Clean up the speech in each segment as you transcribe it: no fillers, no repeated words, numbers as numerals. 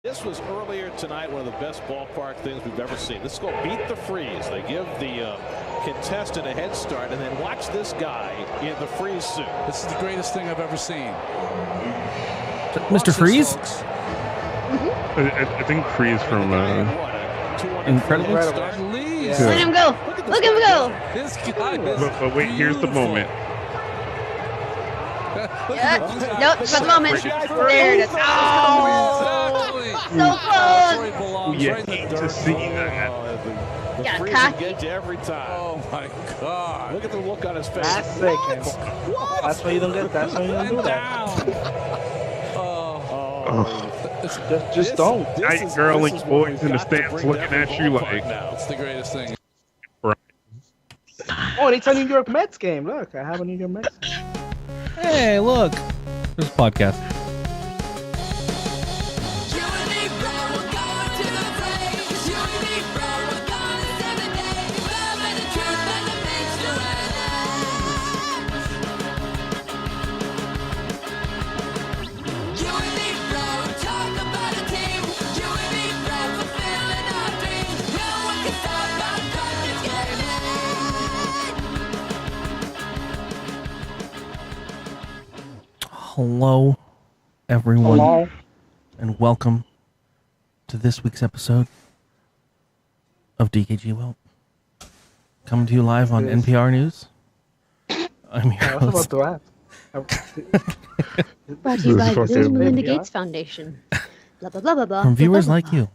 This was earlier tonight, one of the best ballpark things we've ever seen. This is called Beat the Freeze. They give the contestant a head start, and then watch this guy in the freeze suit. This is the greatest thing I've ever seen. Mr. Freeze? I think Freeze from Incredibles. Yeah. Let him go. Look at him go. This guy is but wait, here's the moment. Yeah. Nope, for the moment. There it is. Oh, so close. You hate to see that. Got freeze cocky. will get you every time. Oh my God. Look at the look on his face. Last second. That's why you don't get. That's why you don't do that. Just don't. Night girl and boys in the stands looking at you like. It's the greatest thing. Oh, and it's a New York Mets game. Look, I have a New York Mets game. Hey, look. There's a podcast. Hello, everyone, Hello. and welcome to this week's episode of dkgWELP. Coming to you live on NPR News. I'm your I was host. about to ask. Brought to you by the supposed Bill to and Melinda be, Gates Foundation. Blah, blah, blah, blah, blah. From viewers blah, like blah, you.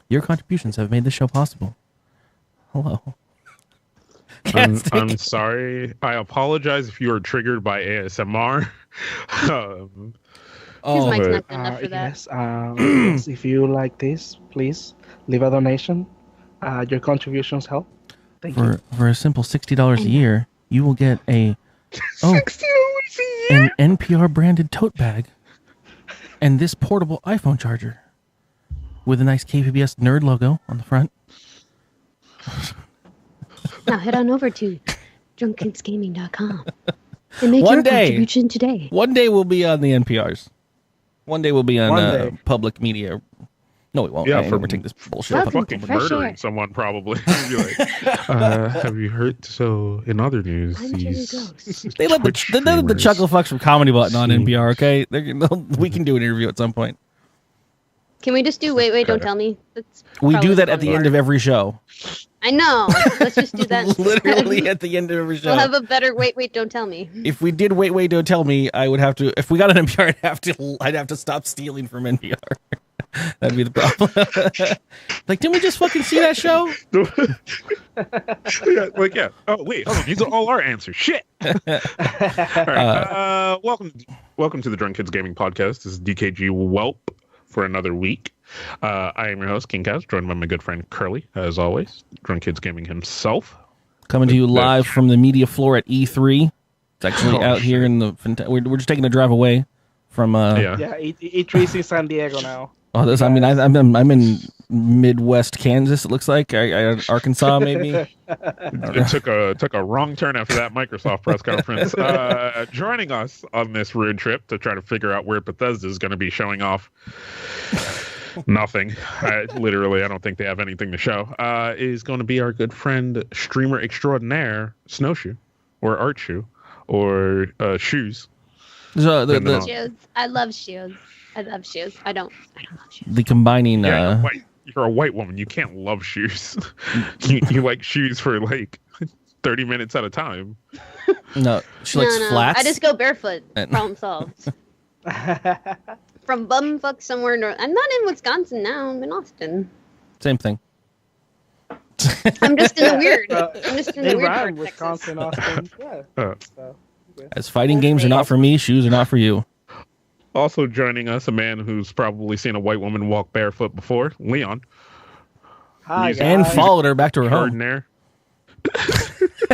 Your contributions have made this show possible. Hello. I'm sorry. I apologize if you are triggered by ASMR. His mic's not good enough for that. Yes, yes, if you like this, please leave a donation. Your contributions help. Thank you. For a simple $60 a year, you will get an NPR branded tote bag and this portable iPhone charger with a nice KPBS nerd logo on the front. Now head on over to drunkkidsgaming.com and make One your day. contribution today. One day we'll be on the NPRs. One day we'll be One on day. public media. No, we won't. Yeah, I ain't for- never take this bullshit. Welcome Public. to Fucking Fresh murdering Air. someone probably. Be like, have you heard? So in other news, I'm Jimmy these Ghost. They let Twitch the streamers chuckle fucks from Comedy Button on seem- NPR. Okay, we can do an interview at some point. Can we just do wait, don't tell me? That's We probably do that the at the fun end part. of every show. I know. Let's just do that. Literally at the end of every show. We'll have a better wait, don't tell me. If we did wait, don't tell me, I would have to. If we got an NPR, I'd have to stop stealing from NPR. That'd be the problem. Like, didn't we just fucking see that show? yeah. Oh wait, hold on. These are all our answers. Shit. All right. Welcome to the Drunk Kids Gaming Podcast. This is dkgWELP for another week. I am your host, King Kaz, joined by my good friend Curly, as always. Drunk Kids Gaming himself. Coming to you live from the media floor at E3. It's actually out here in the. We're just taking a drive away from. Yeah. Yeah, E3's in San Diego now. Oh, this. I mean, I'm in Midwest Kansas. It looks like Arkansas, maybe. It took a wrong turn after that Microsoft press conference. Joining us on this road trip to try to figure out where Bethesda is going to be showing off nothing. I don't think they have anything to show. Is going to be our good friend, streamer extraordinaire, Snowschu, or Artshoe, or Shoes. So Shoes. I love shoes. I love shoes. I don't love shoes. the combining. Yeah, you're a white woman. You can't love shoes. you like shoes for like 30 minutes at a time. No, she likes flats. I just go barefoot. And- Problem solved. From bumfuck somewhere north. I'm not in Wisconsin now. I'm in Austin. Same thing. I'm just in the weird. I'm just in They the weird rhyme, part of Wisconsin, Texas. Austin. Yeah. So, As fighting games are not for me, shoes are not for you. Also joining us, a man who's probably seen a white woman walk barefoot before, Leon. hi, Music. And guys. followed her back to her home. Extraordinaire.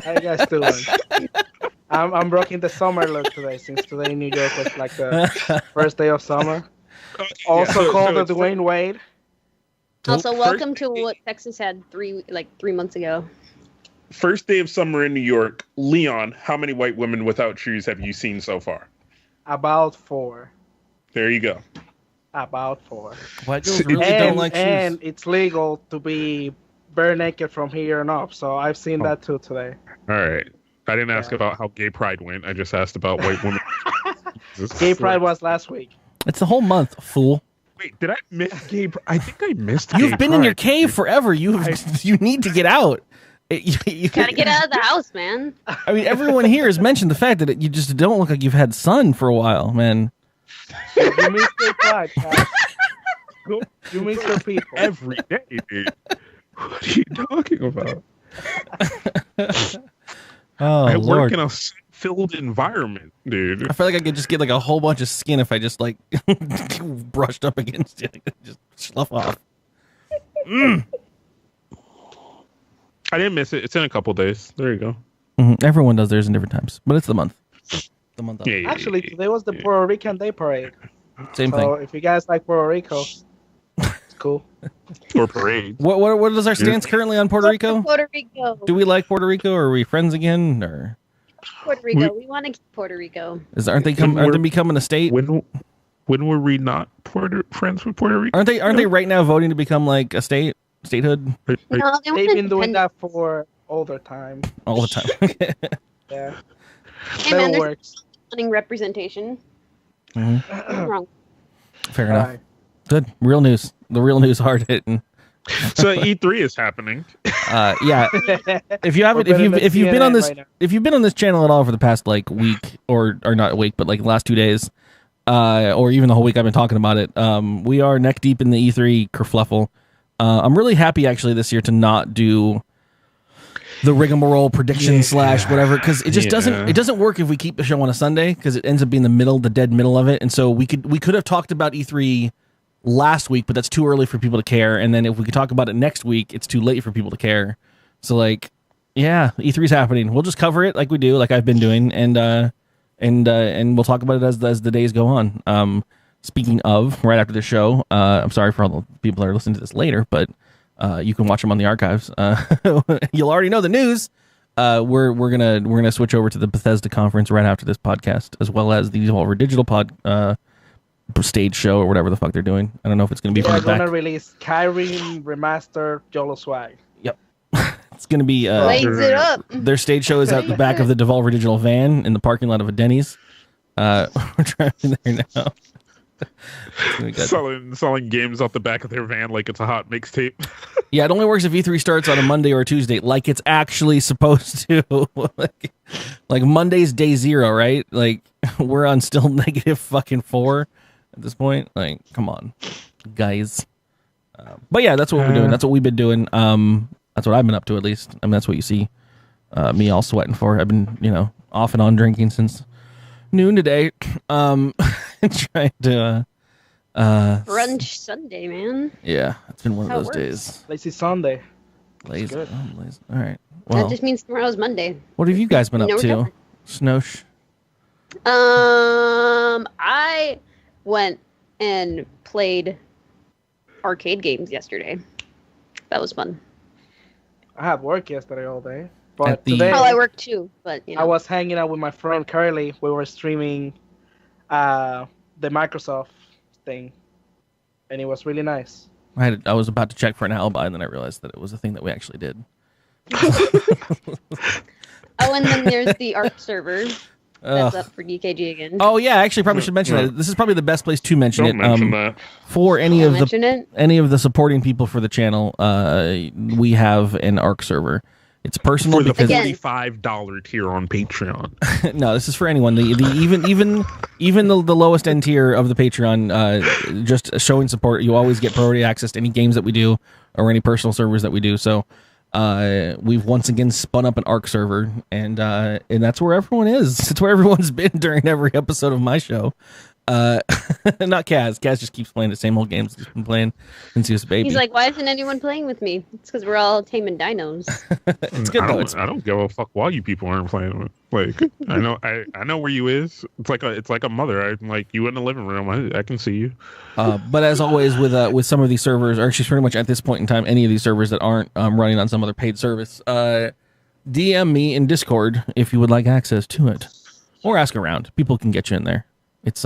How you guys doing? I'm rocking the summer look today, since today in New York was like the first day of summer. Also called the Dwayne Wade. Also, welcome to what Texas had 3 months ago. First day of summer in New York. Leon, how many white women without shoes have you seen so far? About 4. There you go. about for. White girls really don't like And shoes. it's legal to be bare naked from here and up. So I've seen that too today. All right. I didn't ask about how gay pride went. I just asked about white women. Gay Pride was last week. It's the whole month, fool. Wait, did I miss gay pride? I think I missed You've gay been in your pride. cave forever. You need to get out. Gotta get out of the house, man. I mean, everyone here has mentioned the fact that you just don't look like you've had sun for a while, man. You miss Gay Pride, guys. You miss your people. Every day, dude. What are you talking about? Oh, I Lord. work in a filled environment, dude. I feel like I could just get like a whole bunch of skin if I just like brushed up against it. Just slough off. I didn't miss it. It's in a couple days. There you go. Everyone does theirs in different times, but it's the month. The month. Of. Yeah, Actually, today was the Puerto Rican Day Parade. Same So thing. if you guys like Puerto Rico, it's cool. Or parade. What is our stance currently on Puerto Rico? Puerto Rico. Do we like Puerto Rico, or are we friends again, or Puerto Rico. We want to keep Puerto Rico. aren't they becoming a state? When were we not friends with Puerto Rico? Aren't they right now voting to become like a statehood No, they want They've been doing independence. that for all the time. all the time? Yeah. Hey, man, Never there's works. wanting representation. Mhm. What's wrong? Fair enough. Right. Good. Real news. The real news, hard hitting. So E3 is happening. Yeah. If you haven't, if you've been on this, right now. if you've been on this channel at all for the past like week or not a week, but like the last 2 days, or even the whole week I've been talking about it, we are neck deep in the E3 kerfluffle. I'm really happy actually this year to not do the rigmarole prediction slash whatever, because it just doesn't work if we keep the show on a Sunday, because it ends up being the dead middle of it. And so we could have talked about E3 last week, but that's too early for people to care. And then if we could talk about it next week, it's too late for people to care. So like, yeah, E3's happening. We'll just cover it like we do, like I've been doing, and we'll talk about it as the days go on. Speaking of, right after the show, I'm sorry for all the people that are listening to this later, but you can watch them on the archives. You'll already know the news. We're gonna switch over to the Bethesda conference right after this podcast, as well as the Devolver Digital stage show or whatever the fuck they're doing. I don't know if it's gonna be from They're the back. gonna release Skyrim remastered YOLO swag. Yep, it's gonna be Blaze it up. their stage show is out the back of the Devolver Digital van in the parking lot of a Denny's. We're driving there now. We got- selling games off the back of their van like it's a hot mixtape. Yeah, it only works if E3 starts on a Monday or a Tuesday, like it's actually supposed to. like Monday's day 0, right? Like we're on still negative fucking 4 at this point. Like, come on, guys. But yeah, that's what we're doing. That's what we've been doing. That's what I've been up to, at least. I mean, that's what you see me all sweating for. I've been, off and on drinking since noon today. Trying to Brunch Sunday, man. yeah, it's been one of How it those works. days. Lazy Sunday. Lazy. good. Oh, lazy. All right. That Well, just means tomorrow's Monday. what have you guys been up No, we're to? different. Snowschu. I went and played arcade games yesterday. That was fun. I had work yesterday all day, but At the- today Well, I worked too, but I was hanging out with my friend Carly. We were streaming the Microsoft thing, and it was really nice. I was about to check for an alibi, and then I realized that it was a thing that we actually did. Oh, and then there's the Arc server that's Ugh. up for DKG again. Oh yeah, I actually probably should mention that. This is probably the best place to mention Don't it. mention that. For any of the Mention it. any of the supporting people for the channel, we have an ARC server. It's personal For the because Again. $45 tier on Patreon. no, this is for anyone. The even the lowest end tier of the Patreon, just showing support. You always get priority access to any games that we do or any personal servers that we do. So we've once again spun up an ARC server, and that's where everyone is. It's where everyone's been during every episode of my show. Not Kaz. Kaz just keeps playing the same old games he's been playing since he was a baby. He's like, why isn't anyone playing with me? It's because we're all taming dinos. it's good though. I don't give a fuck why you people aren't playing with. Like, I know where you is. It's like a mother. I'm like you in the living room. I can see you. But as always with some of these servers, or actually pretty much at this point in time, any of these servers that aren't running on some other paid service, DM me in Discord if you would like access to it, or ask around. People can get you in there. It's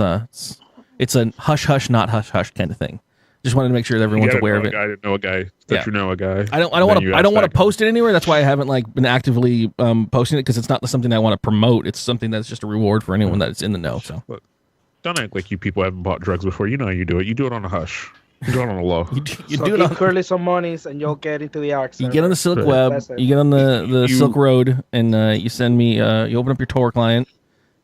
It's a hush hush, not hush hush kind of thing. Just wanted to make sure that everyone's aware of it. I didn't know a guy that you know a guy. I don't want to post it anywhere. That's why I haven't been actively posting it, because it's not something I want to promote. It's something that's just a reward for anyone that's in the know. So look, don't act like you people haven't bought drugs before. You know how you do it. You do it on a hush. You do it on a low. you So do it give on Curly some monies and you'll get into the arc. You get on the Silk Web, you get on the Silk Road, and you send me. You open up your Tor client.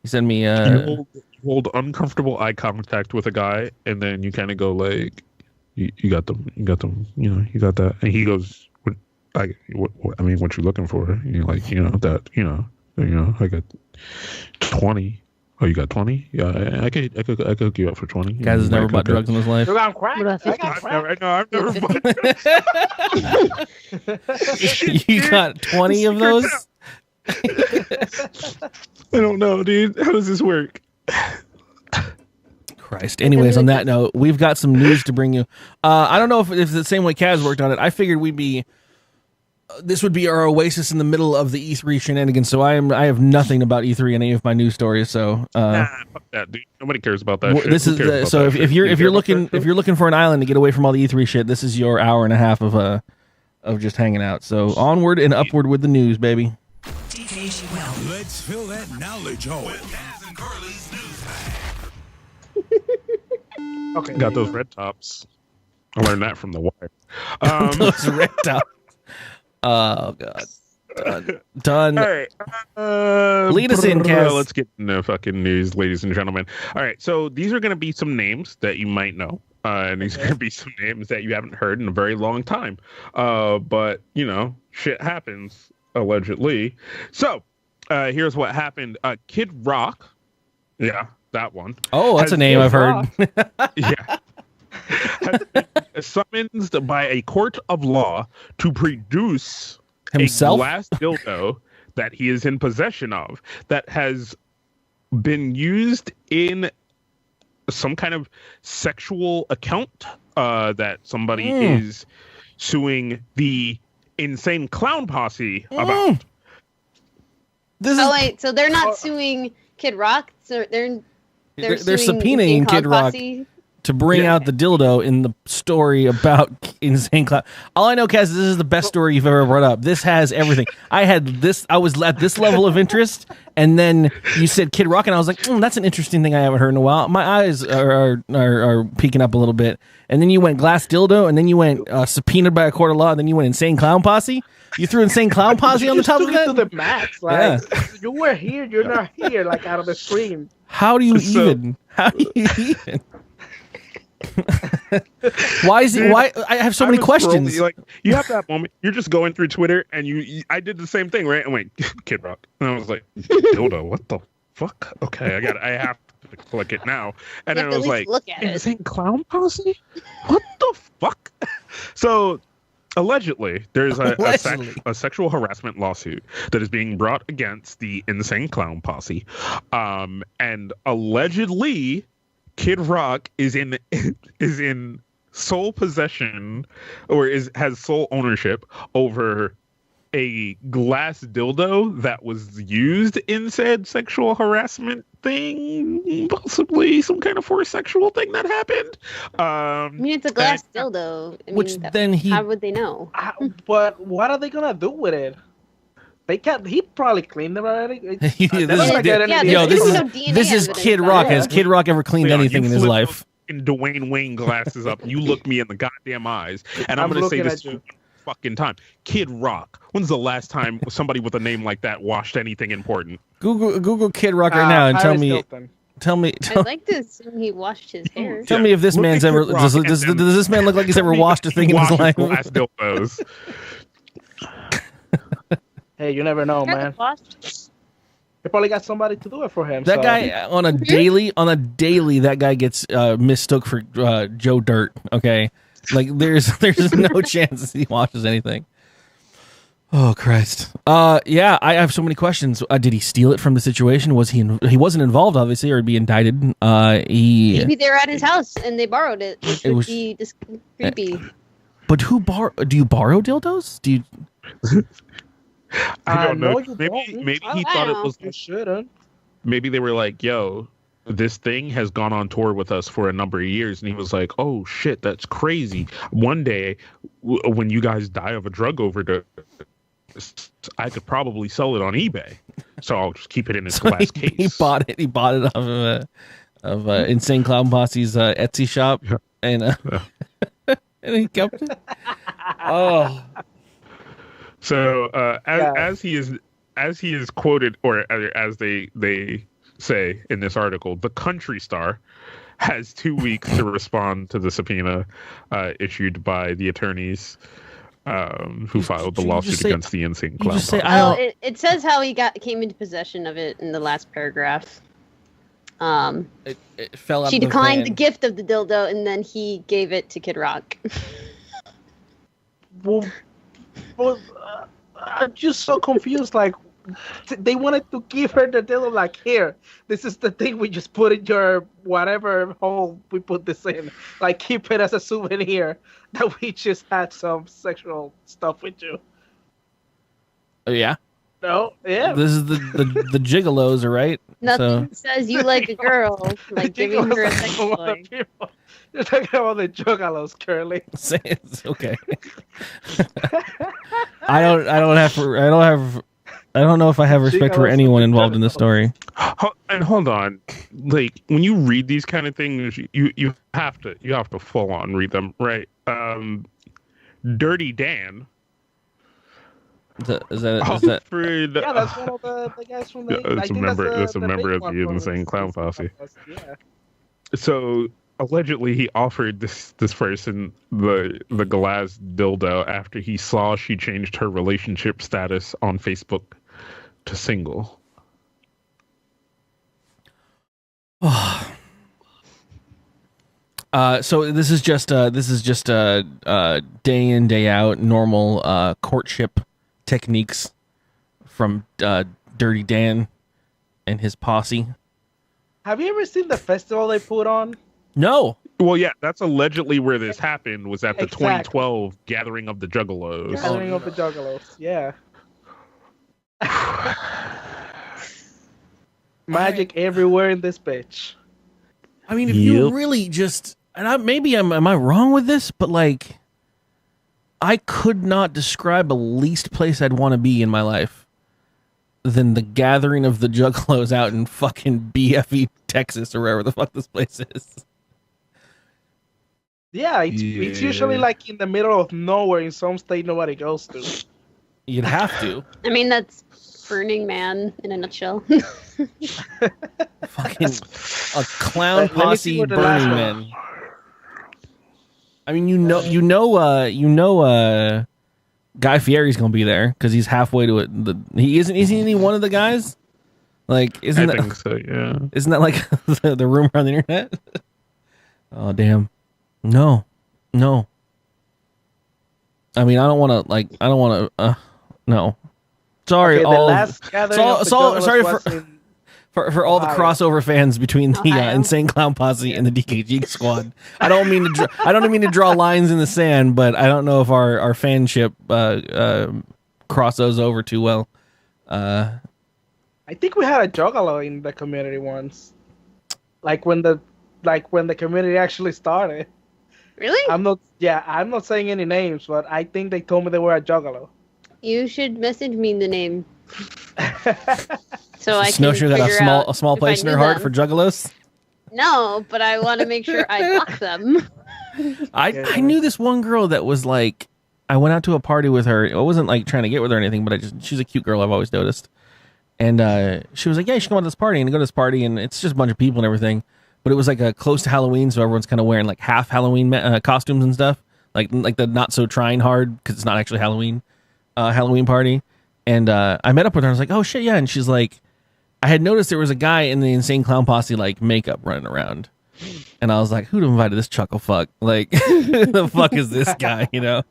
You send me. You hold uncomfortable eye contact with a guy, and then you kind of go like, "You got them. You got them. You know, you got that." And he goes, "What you looking for?" And you're like, that. I got 20. Oh, you got 20? Yeah, I could hook you up for 20. Guys has never bought drugs in his life. You're on crack. I've never bought. You got 20 of those? I don't know, dude. How does this work? Christ. Anyways, on that note, we've got some news to bring you. I don't know if it's the same way Kaz worked on it. I figured this would be our oasis in the middle of the E3 shenanigans. So I have nothing about E3 in any of my news stories. So fuck that, dude. Nobody cares about that. This is if you're looking for an island to get away from all the E3 shit, this is your hour and a half of just hanging out. So onward and upward with the news, baby. dkgWELP. Let's fill that knowledge hole with Kaz and Curly's news bag. Okay. Got those red tops. I learned that from The Wire. Those red tops. Oh God. Done. All right. Lead us in, Kaz. Let's get into fucking news, ladies and gentlemen. All right. So these are going to be some names that you might know. And these are going to be some names that you haven't heard in a very long time. But, shit happens, allegedly. So here's what happened. Kid Rock. Yeah, that one. Oh, that's a name I've heard. Yeah. Has been summoned by a court of law to produce Himself? a glass dildo that he is in possession of that has been used in some kind of sexual account that somebody is suing the Insane Clown Posse about. Wait, so they're not suing Kid Rock? So they're subpoenaing Kid Rock to bring out the dildo in the story about Insane Clown. All I know, Kaz, this is the best story you've ever brought up. This has everything. I was at this level of interest, and then you said Kid Rock, and I was like, that's an interesting thing I haven't heard in a while. My eyes are peeking up a little bit. And then you went glass dildo, and then you went subpoenaed by a court of law, and then you went Insane Clown Posse. You threw Insane Clown Posse on the top of that? To the max. You were here, you're not here, out of the screen. How do you even? Why is it? Why I have so many questions. You have that moment. You're just going through Twitter, and I did the same thing, right? And went Kid Rock, and I was like, dildo, what the fuck? Okay, I have to click it now, and then I was like, Insane Clown Posse, what the fuck? So allegedly, there's a sexual harassment lawsuit that is being brought against the Insane Clown Posse, and allegedly, Kid Rock is in sole possession or has sole ownership over a glass dildo that was used in said sexual harassment thing, possibly some kind of forced sexual thing that happened. It's a glass dildo. How would they know? But what are they gonna do with it? They can't. He probably cleaned them already. This is Kid Rock. Has Kid Rock ever cleaned anything in his life? And Dwayne Wayne glasses up. You look me in the goddamn eyes, and I'm going to say this fucking time. Kid Rock. When's the last time somebody with a name like that washed anything important? Google Kid Rock right now and tell me. I'd like to assume he washed his hair. Tell me if this man's ever. Does this man look like he's ever washed a thing in his life? Glass dildos. Hey, you never know, man. He probably got somebody to do it for him. That guy on a daily, that guy gets mistook for Joe Dirt. Okay, there's no chance he washes anything. Oh Christ. Yeah, I have so many questions. Did he steal it from the situation? Was he wasn't involved, obviously, or he'd be indicted. Maybe they were at his house and they borrowed it. Which would be just creepy. But do you borrow dildos? Do you? I don't know. Maybe he thought it was. You shouldn't. Maybe they were like, "Yo, this thing has gone on tour with us for a number of years. And he was like, oh shit, that's crazy. One day when you guys die of a drug overdose, I could probably sell it on eBay. So I'll just keep it in its glass case. He bought it off of Insane Clown Posse's Etsy shop. Yeah. And and he kept it. Oh. So as he is quoted, or as they say in this article, the country star has 2 weeks to respond to the subpoena issued by the attorneys who filed the lawsuit against the Insane Clown Posse. It says how he came into possession of it in the last paragraph. It fell out. She of the declined van. the gift of the dildo, and then he gave it to Kid Rock. Well, I'm just so confused. Like, they wanted to give her the dildo. Like, here, this is the thing we just put in your whatever hole we put this in. Like, keep it as a souvenir that we just had some sexual stuff with you. Oh yeah. No, yeah. This is the gigolos, are right? Nothing says you like a girl like giving her a sex toy. You're talking about the juggalos, Curly. It's okay. I don't know if I have respect for anyone involved in this story. And hold on, like when you read these kind of things, you have to full on read them, right? Dirty Dan. Is that Alfred, yeah, that's one of the guys from the. That's a member of the Insane Clown Posse. Yeah. So allegedly, he offered this person the glass dildo after he saw she changed her relationship status on Facebook to single. So this is just day in, day out normal courtship techniques from Dirty Dan and his posse. Have you ever seen the festival they put on? No. Well, yeah, that's allegedly where this happened, was at the 2012 Gathering of the Juggalos. Gathering of the Juggalos, yeah. Magic everywhere in this bitch. I mean, if you really just, and am I wrong with this? But like, I could not describe a least place I'd want to be in my life than the Gathering of the Juggalos out in fucking BFE, Texas, or wherever the fuck this place is. Yeah, it's usually like in the middle of nowhere in some state nobody goes to. You'd have to. I mean, that's Burning Man in a nutshell. Fucking a clown posse Burning Man. I mean, Guy Fieri's gonna be there because he's halfway to it. Isn't he one of the guys? Like, I think so, yeah. Isn't that like the rumor on the internet? Oh damn. No. I mean, I don't want to. No. Sorry, okay, sorry for all the crossover fans between the Insane Clown Posse and the DKG squad. I don't mean to draw lines in the sand, but I don't know if our fanship crosses over too well. I think we had a juggalo in the community once, like when the community actually started. Really? I'm not saying any names, but I think they told me they were a juggalo. You should message me the name. So I can Snowschu got a small place in her heart for juggalos. No, but I want to make sure I block them. I knew this one girl that was like, I went out to a party with her. I wasn't like trying to get with her or anything, but she's a cute girl. I've always noticed. And she was like, yeah, you should come to this party. And I go to this party, and it's just a bunch of people and everything. But it was like close to Halloween, so everyone's kind of wearing like half Halloween costumes and stuff, like the not so trying hard because it's not actually Halloween party. And I met up with her. I was like, oh shit, yeah. And she's like, I had noticed there was a guy in the Insane Clown Posse like makeup running around, and I was like, who'd invited this chuckle fuck? Like, who the fuck is this guy? You know?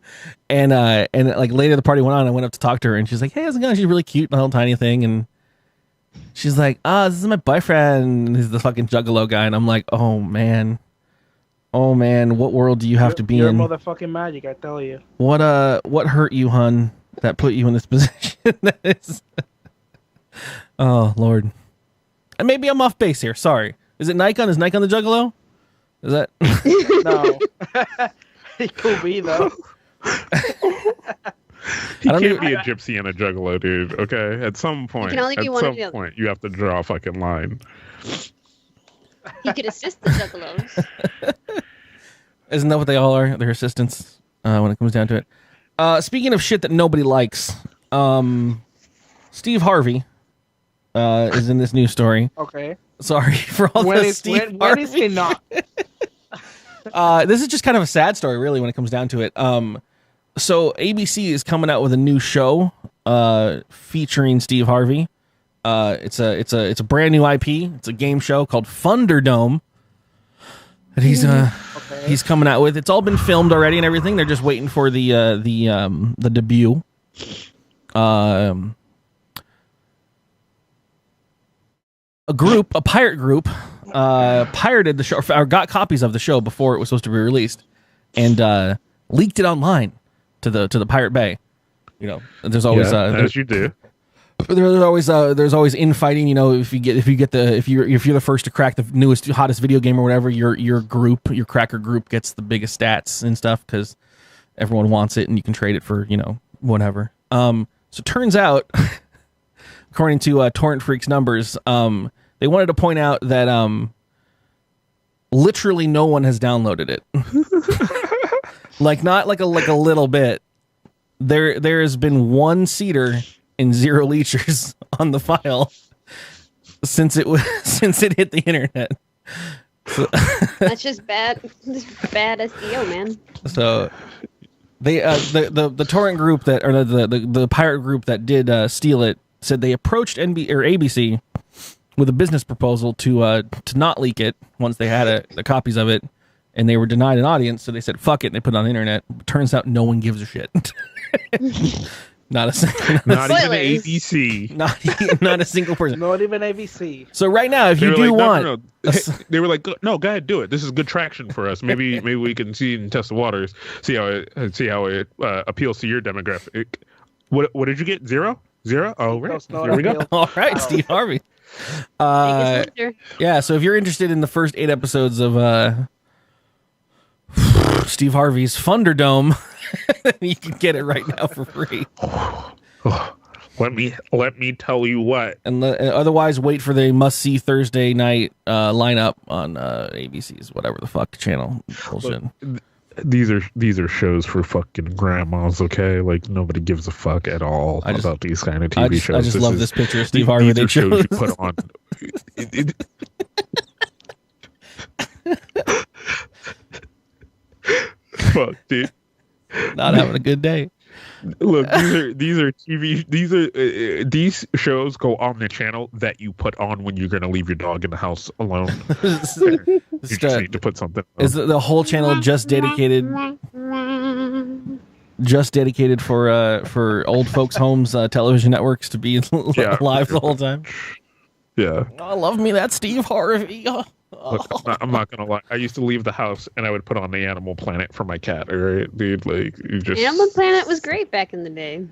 And like later the party went on. I went up to talk to her, and she's like, hey, how's it going? She's really cute, a little tiny thing, and she's like, this is my boyfriend. He's the fucking juggalo guy. And I'm like, oh man, what world do you have to be in? You're motherfucking magic, I tell you. What hurt you, hun, that put you in this position? Oh Lord. And maybe I'm off base here. Sorry. Is it Nikon? Is Nikon the Juggalo? Is that? No. It could be though. He can't be a gypsy and a juggalo, dude. Okay, at some point, can only be one or the other. you have to draw a fucking line. He could assist the juggalos. Isn't that what they all are? They're assistants when it comes down to it. Speaking of shit that nobody likes, Steve Harvey is in this news story. Okay. Sorry for all this, Steve when Harvey. is he not? This is just kind of a sad story, really, when it comes down to it. So ABC is coming out with a new show featuring Steve Harvey. It's a brand new IP. It's a game show called Thunderdome that he's coming out with. It's all been filmed already and everything. They're just waiting for the debut. A pirate group, pirated the show, or got copies of the show before it was supposed to be released, and leaked it online to the Pirate Bay. You know, there's always as you do. There's always infighting. You know, if you're the first to crack the newest, hottest video game or whatever, your cracker group gets the biggest stats and stuff because everyone wants it and you can trade it for whatever. So it turns out, according to Torrent Freak's numbers, they wanted to point out that literally no one has downloaded it. Not like a little bit. There has been one seeder and 0 leechers on the file since it hit the internet. So, that's just bad SEO, man. So they the torrent group that, or the pirate group that did steal it, said they approached ABC with a business proposal to not leak it once they had the copies of it, and they were denied an audience. So they said fuck it, and they put it on the internet. Turns out no one gives a shit. Not even ABC. Not a single person. Not even ABC. So right now, if you do want, they were like, no, go ahead, do it. This is good traction for us. Maybe we can see and test the waters, see how it appeals to your demographic. What did you get? 0? Oh, right. There we go. All right, Steve Harvey. Yeah. So if you're interested in the first 8 episodes of Steve Harvey's Thunderdome, you can get it right now for free. Let me tell you what. And otherwise, wait for the must-see Thursday night lineup on ABC's whatever the fuck channel. Bullshit. These are shows for fucking grandmas, okay? Like nobody gives a fuck at all about these kind of TV shows. I just love this picture of Steve Harvey. These are shows you put on. Fuck, dude. Not having a good day. Look, these shows go on the channel that you put on when you're gonna leave your dog in the house alone. You just need to put something on. Is the whole channel just dedicated for old folks' homes television networks to be live the whole time? Yeah. Oh, love me that Steve Harvey. Look, I'm not gonna lie. I used to leave the house and I would put on the Animal Planet for my cat. All right, dude. Like you just. Animal Planet was great back in the day.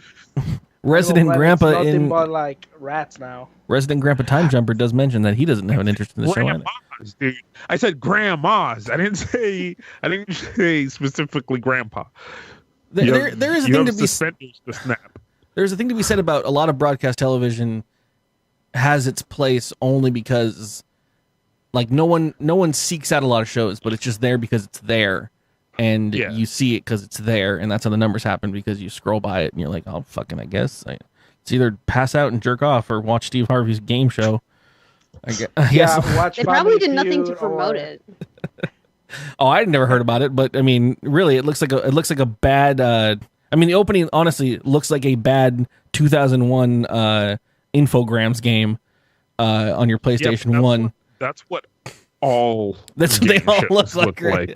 Resident Grandpa nothing but like rats now. Resident Grandpa Time Jumper does mention that he doesn't have an interest in the show. Grandmas, dude. I said grandmas. I didn't say specifically grandpa. There is a thing to be snap. There's a thing to be said about a lot of broadcast television has its place only because. Like no one seeks out a lot of shows, but it's just there because it's there, and you see it because it's there, and that's how the numbers happen because you scroll by it and you're like, oh fucking, I guess it's either pass out and jerk off or watch Steve Harvey's game show. I guess. Watch they probably did nothing to promote it. Oh, I'd never heard about it, but I mean, really, it looks like a bad. I mean, the opening honestly looks like a bad 2001 Infogrames game on your PlayStation 1. That's what all. That's what they all look like.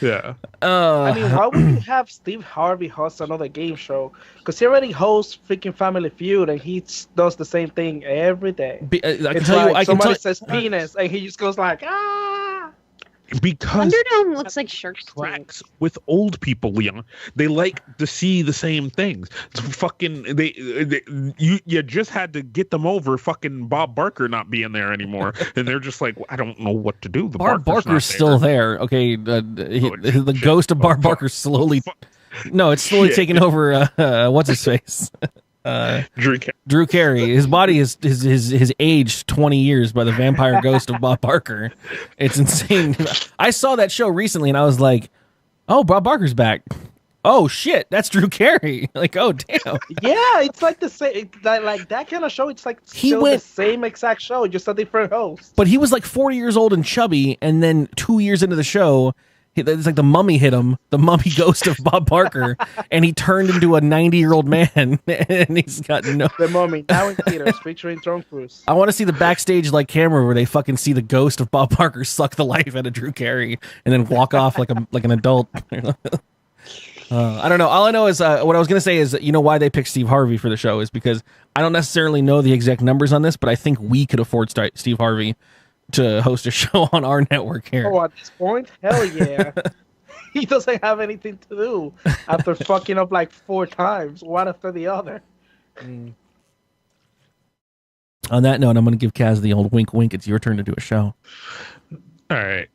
Yeah. I mean, why would you have Steve Harvey host another game show? Because he already hosts freaking Family Feud, and he does the same thing every day. I can tell you, somebody says penis, and he just goes like, ah. because Thunderdome looks like Shark Tank. tracks with old people, Leon. They like to see the same things. It's fucking you just had to get them over fucking Bob Barker not being there anymore, and they're just like, I don't know what to do. The Barker's still there. Okay, the ghost of Bob Barker slowly. No, it's slowly taking over. What's his face? Drew Carey. His body is aged 20 years by the vampire ghost of Bob Barker. It's insane. I saw that show recently and I was like, oh, Bob Barker's back. Oh shit, that's Drew Carey. Like, oh damn. Yeah, it's like the same, like that kind of show. It's like the same exact show, just a different host. But he was like 40 years old and chubby, and then 2 years into the show, it's like the mummy hit him, the mummy ghost of Bob Barker, and he turned into a 90-year-old man, and he's got no. The Mummy now in theaters, featuring Tom Cruise. I want to see the backstage like camera where they fucking see the ghost of Bob Barker suck the life out of Drew Carey and then walk off like an adult. I don't know. All I know is what I was gonna say is why they picked Steve Harvey for the show is because I don't necessarily know the exact numbers on this, but I think we could afford Steve Harvey to host a show on our network here. Oh, at this point, hell yeah. He doesn't have anything to do after fucking up like 4 times, one after the other. On that note, I'm going to give Kaz the old wink wink. It's your turn to do a show. All right.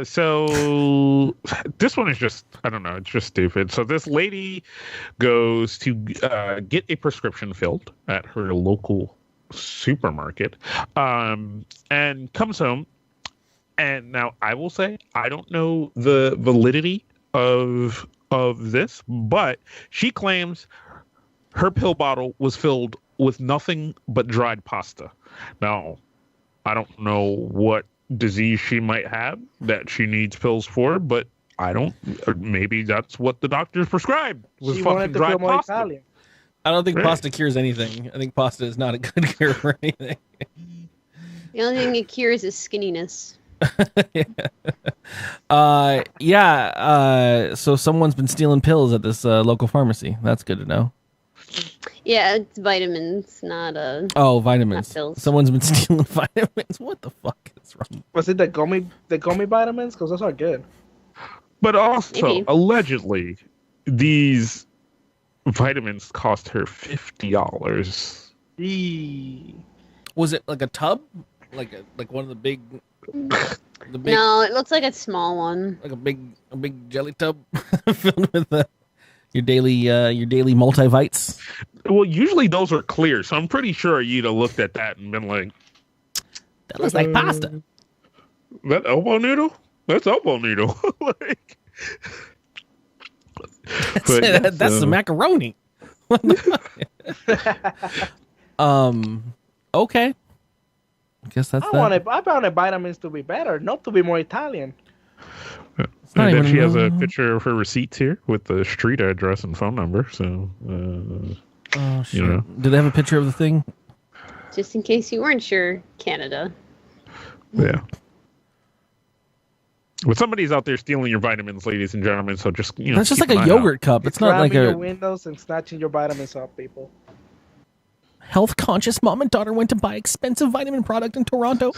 So this one is just, I don't know, it's just stupid. So this lady goes to get a prescription filled at her local supermarket and comes home. And now I will say, I don't know the validity of this, but she claims her pill bottle was filled with nothing but dried pasta. Now, I don't know what disease she might have that she needs pills for, but maybe that's what the doctors prescribed was she fucking dried pasta. Italian. I don't think pasta cures anything. I think pasta is not a good cure for anything. The only thing it cures is skinniness. So someone's been stealing pills at this local pharmacy. That's good to know. Yeah, it's vitamins, not vitamins. Not pills. Someone's been stealing vitamins. What the fuck is wrong? Was it the gummy vitamins? Because those are good. But also, Maybe. allegedly, these vitamins cost her $50. Was it like a tub? Like one of the big No, it looks like a small one. like a big jelly tub filled with your daily multivites. Well, usually those are clear, so I'm pretty sure you'd have looked at that and been like, That looks like pasta. that elbow noodle? That's elbow noodle. Like, That's the macaroni. Okay. I guess that's that. I wanted vitamins to be better, not to be more Italian. not And then even she has a wrong. picture of her receipts here with the street address and phone number. So, Oh shit. you know. Do they have a picture of the thing? Just in case you weren't sure, Canada. Yeah. But somebody's out there stealing your vitamins, ladies and gentlemen. So just That's just keep like an a eye yogurt cup. It's not like Grabbing your a windows and snatching your vitamins off, people. health conscious mom and daughter went to buy expensive vitamin product in Toronto.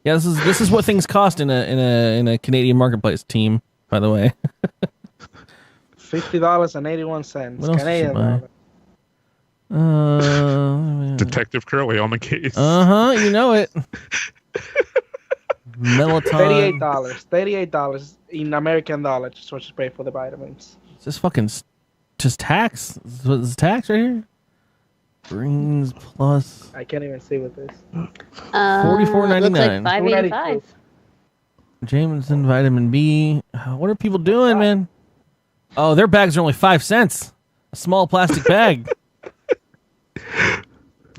Yeah, this is what things cost in a Canadian marketplace, team, by the way. $50.81. What else Canadian did you dollar. Detective Curley on the case. You know it. Melatonin. $38 in American dollars. Just what you pay for the vitamins. Is this fucking just tax? Is this tax right here? Greens plus I can't even see what this. $44.99. Looks like $5.85. Jameson vitamin B. What are people doing, man? Oh, their bags are only 5 cents. A small plastic bag.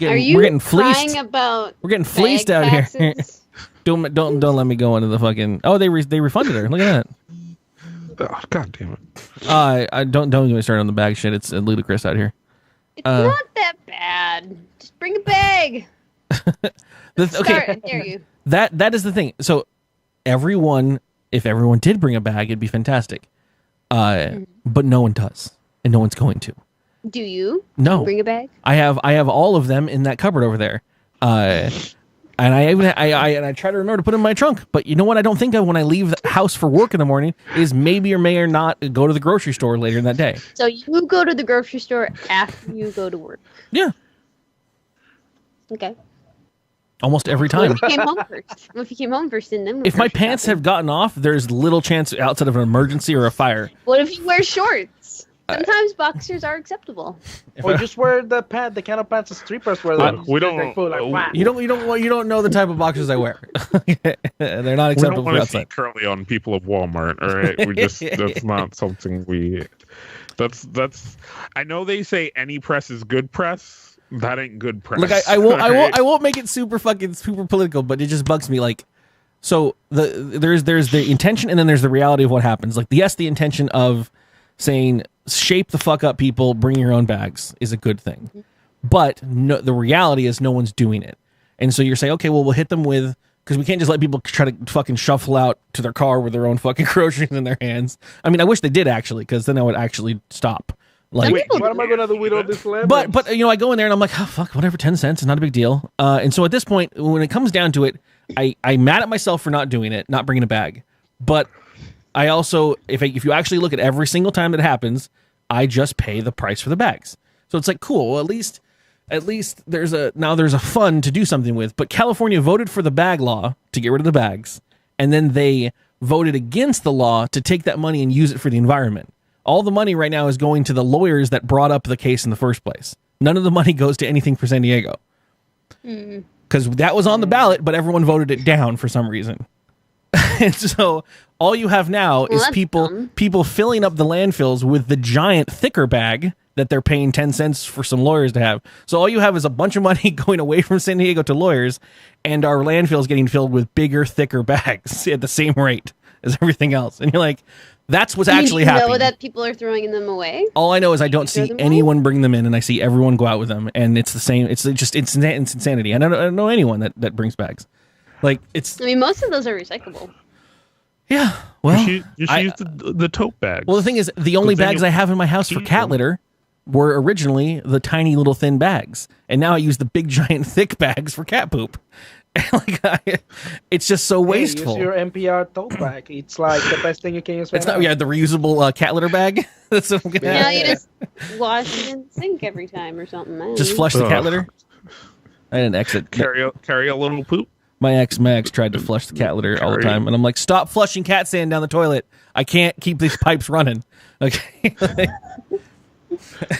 Are you we're getting fleeced. crying about We're getting fleeced bag out here. taxes? Don't let me go into the fucking. Oh, they refunded her. Look at that. Oh, God damn it. I don't get me started on the bag shit. It's ludicrous out here. It's not that bad. Just bring a bag. Start. I dare you. That is the thing. So if everyone did bring a bag, it'd be fantastic. But no one does, and no one's going to. Do you? No. Do you bring a bag? I have all of them in that cupboard over there. And I try to remember to put it in my trunk. But you know what I don't think of when I leave the house for work in the morning is maybe or may or not go to the grocery store later in that day. So you go to the grocery store after you go to work. Yeah. Okay. Almost every What time. if you came home first? What if you came home first and then? If my pants have gotten off, there's little chance outside of an emergency or a fire. What if you wear shorts? Sometimes boxers are acceptable. Or just wear the kind of pants the strippers wear. We don't- You don't know the type of boxers I wear. They're not We acceptable don't for want to see outside. currently on people of Walmart. All right, we just that's not something we. That's. I know they say any press is good press. That ain't good press. Look, I won't make it super political, but it just bugs me. Like, so there's the intention, and then there's the reality of what happens. Like, yes, the intention of saying shape the fuck up, people, bring your own bags is a good thing, but no, the reality is no one's doing it, and so you're saying, okay, well, we'll hit them with, because we can't just let people try to fucking shuffle out to their car with their own fucking groceries in their hands. I mean, I wish they did actually, because then I would actually stop. Like, Wait, what am I gonna do with all this lemon? but you know, I go in there and I'm like, oh fuck, whatever, 10 cents is not a big deal. And so at this point, when it comes down to it, I'm mad at myself for not doing it, not bringing a bag. But I also, if you actually look at every single time that happens, I just pay the price for the bags. So it's like, cool. Well, at least there's a fund to do something with. But California voted for the bag law to get rid of the bags, and then they voted against the law to take that money and use it for the environment. All the money right now is going to the lawyers that brought up the case in the first place. None of the money goes to anything for San Diego. Because that was on the ballot, but everyone voted it down for some reason. And so all you have now is people filling up the landfills with the giant thicker bag that they're paying 10 cents for some lawyers to have. So all you have is a bunch of money going away from San Diego to lawyers, and our landfills getting filled with bigger, thicker bags at the same rate as everything else. And you're like, that's what's actually happening. You know that people are throwing them away? All I know is I don't see anyone bring them in, and I see everyone go out with them, and it's the same. It's insanity. And I don't know anyone that brings bags. Like, it's. I mean, most of those are recyclable. Yeah. Well, you should use the tote bags. Well, the thing is, the only bags I have in my house for cat litter were originally the tiny little thin bags, and now I use the big giant thick bags for cat poop. Like, it's just so wasteful. Use your NPR tote bag. It's like the best thing you can use. It's not. Yeah, the reusable cat litter bag. That's what I'm gonna Yeah, you just wash it in the sink every time or something. Just flush the cat litter. I didn't exit. Carry a little poop. My ex tried to flush the cat litter all the time, and I'm like, stop flushing cat sand down the toilet. I can't keep these pipes running. Okay.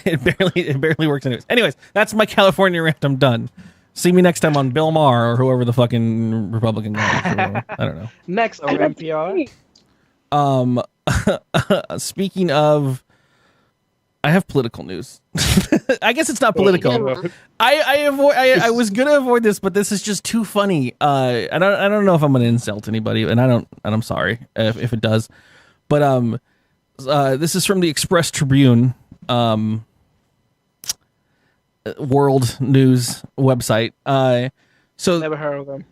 It barely works anyways. Anyways, that's my California rant. I'm done. See me next time on Bill Maher or whoever the fucking Republican guy. I don't know. Next on NPR. Speaking of, I have political news. I guess it's not political. I was gonna avoid this, but this is just too funny. I don't know if I'm gonna insult anybody, and I'm sorry if it does. But this is from the Express Tribune. World news website. So never heard of them.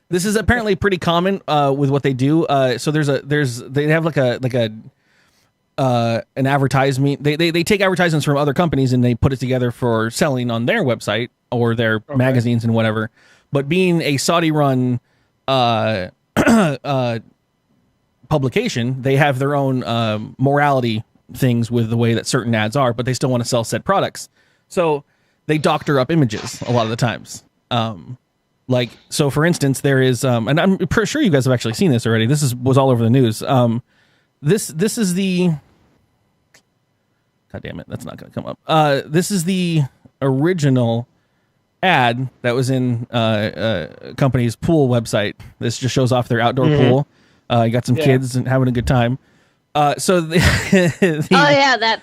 This is apparently pretty common with what they do. So they have like an advertisement. They take advertisements from other companies and they put it together for selling on their website or their magazines and whatever. But being a Saudi-run publication, they have their own morality things with the way that certain ads are, but they still want to sell said products. So they doctor up images a lot of the times. So for instance, there is, and I'm pretty sure you guys have actually seen this already. This was all over the news. This is the, God damn it, that's not going to come up. This is the original ad that was in a company's pool website. This just shows off their outdoor pool. You got some kids and having a good time. That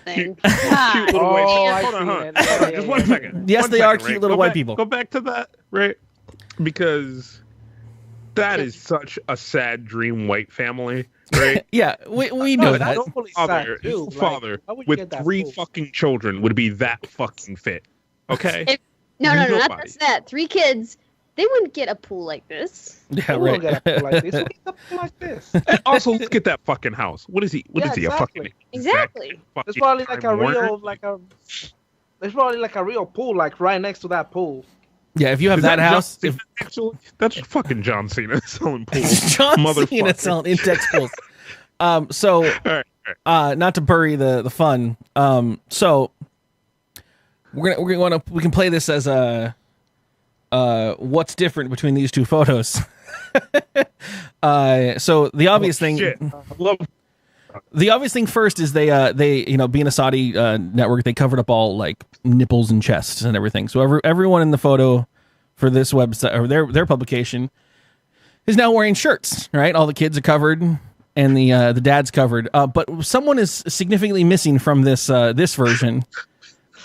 thing. Cute little white people. Hold on. Just 1 second. Yes, they are cute little white people. Go back to that, right? Because that is such a sad dream white family, right? Yeah, we know that. Father with 3 fucking children would be that fucking fit. Okay? No, not just that. 3 kids. They wouldn't get a pool like this. Yeah, right. Get a pool like this. Get a pool like this. Also, let's get that fucking house. What is he? Exactly. A fucking exactly? There's probably like a real, there's probably like a real pool, like right next to that pool. Yeah, if you have Is that house, John Cena, actually, that's fucking John Cena selling pools. John Cena Motherfucker. selling index pools. So All right. not to bury the fun. So we can play this as a what's different between these two photos. So the obvious thing. Shit. I love. The obvious thing first is they being a Saudi network, they covered up all like nipples and chests and everything. So everyone in the photo for this website or their publication is now wearing shirts, right? All the kids are covered and the dad's covered. But someone is significantly missing from this version.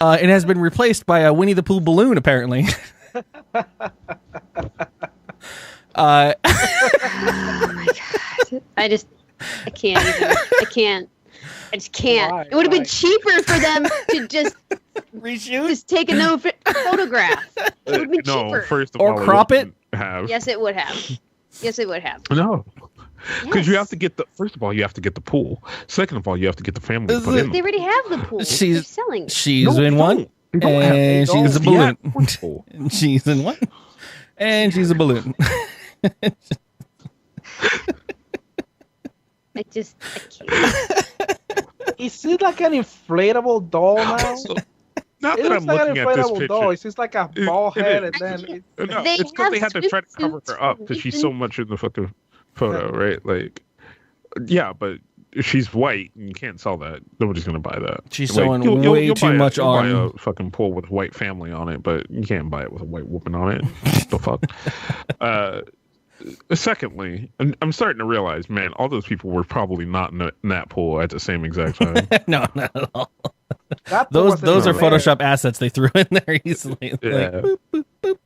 It has been replaced by a Winnie the Pooh balloon, apparently. Oh my god! I can't even. I can't. I just can't. Why? It would have been Why? cheaper for them to just Reshoot take a no photograph. It would have been No, cheaper. first of or all, crop it. wouldn't Have. Yes, it would have. Yes, it would have. No. Because you Yes. have to get first of all, you have to get the pool. Second of all, you have to get the family to Is put it- in. They already have the pool. They're She's- selling. She's No, in they one, don't. They don't have- and they she's a don't. balloon. Yeah, pool. And she's in one, and she's a balloon. I can't. Is it like an inflatable doll now? So, not It that looks I'm like an looking at this inflatable picture. doll. It's just like a ball It head, is. and then Actually, it's, No, They it's because they have had to try to cover swimsuits her up because she's even- so much in the fucking photo, right? Like, yeah, but she's white and you can't sell that. Nobody's gonna buy that. She's Like, showing you'll way too buy much you'll buy arm. a fucking pool with a white family on it, but you can't buy it with a white woman on it. The fuck. Secondly, I'm starting to realize, man, all those people were probably not in that pool at the same exact time. No, not at all. that Those wasn't are even there. Photoshop assets they threw in there easily. Like, Yeah. boop, boop, boop.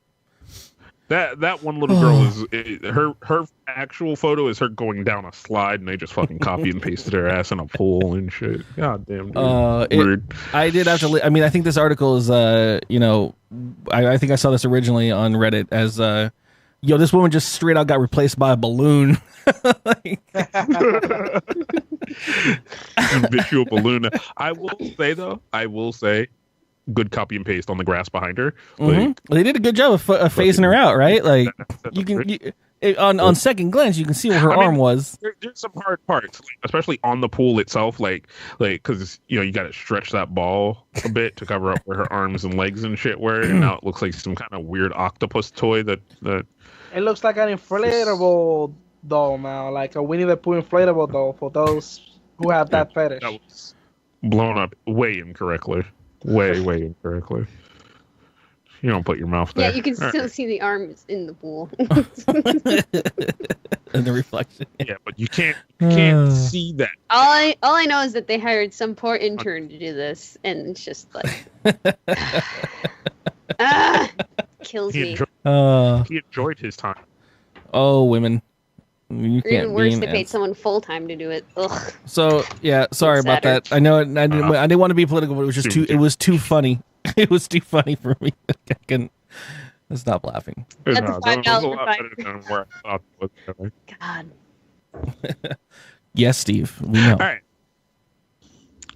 That one little girl is her actual photo is her going down a slide, and they just fucking copy and pasted her ass in a pool and shit. God damn, dude. Weird. I did have to. I mean, I think this article is, I think I saw this originally on Reddit as, yo, this woman just straight out got replaced by a balloon. Like, Visual balloon. I will say, good copy and paste on the grass behind her. Like, they did a good job of phasing her out, right? Like, you can on second glance, you can see where her I mean, arm was. there's some hard parts, like, especially on the pool itself, like because you got to stretch that ball a bit to cover up where her arms and legs and shit were, and now it looks like some kind of weird octopus toy that. It looks like an inflatable doll now, like a Winnie the Pooh inflatable doll for those who have that fetish. That was blown up way incorrectly. Way incorrectly. You don't put your mouth there. Yeah, you can All still right. see the arms in the pool. And the reflection. Yeah, but you can't see that. all I know is that they hired some poor intern to do this, and it's just like, kills He, me. he enjoyed his time. Oh, women. You Or can't even worse, be they an paid ass. someone full time to do it. Ugh. So yeah, sorry about Sadder. that. I know I didn't want to be political, but it was just too. It was too funny. It was too funny for me. I couldn't stop laughing. That's No, a that was a $5 lot better than where I thought it was. God. Yes, Steve. We know. All right.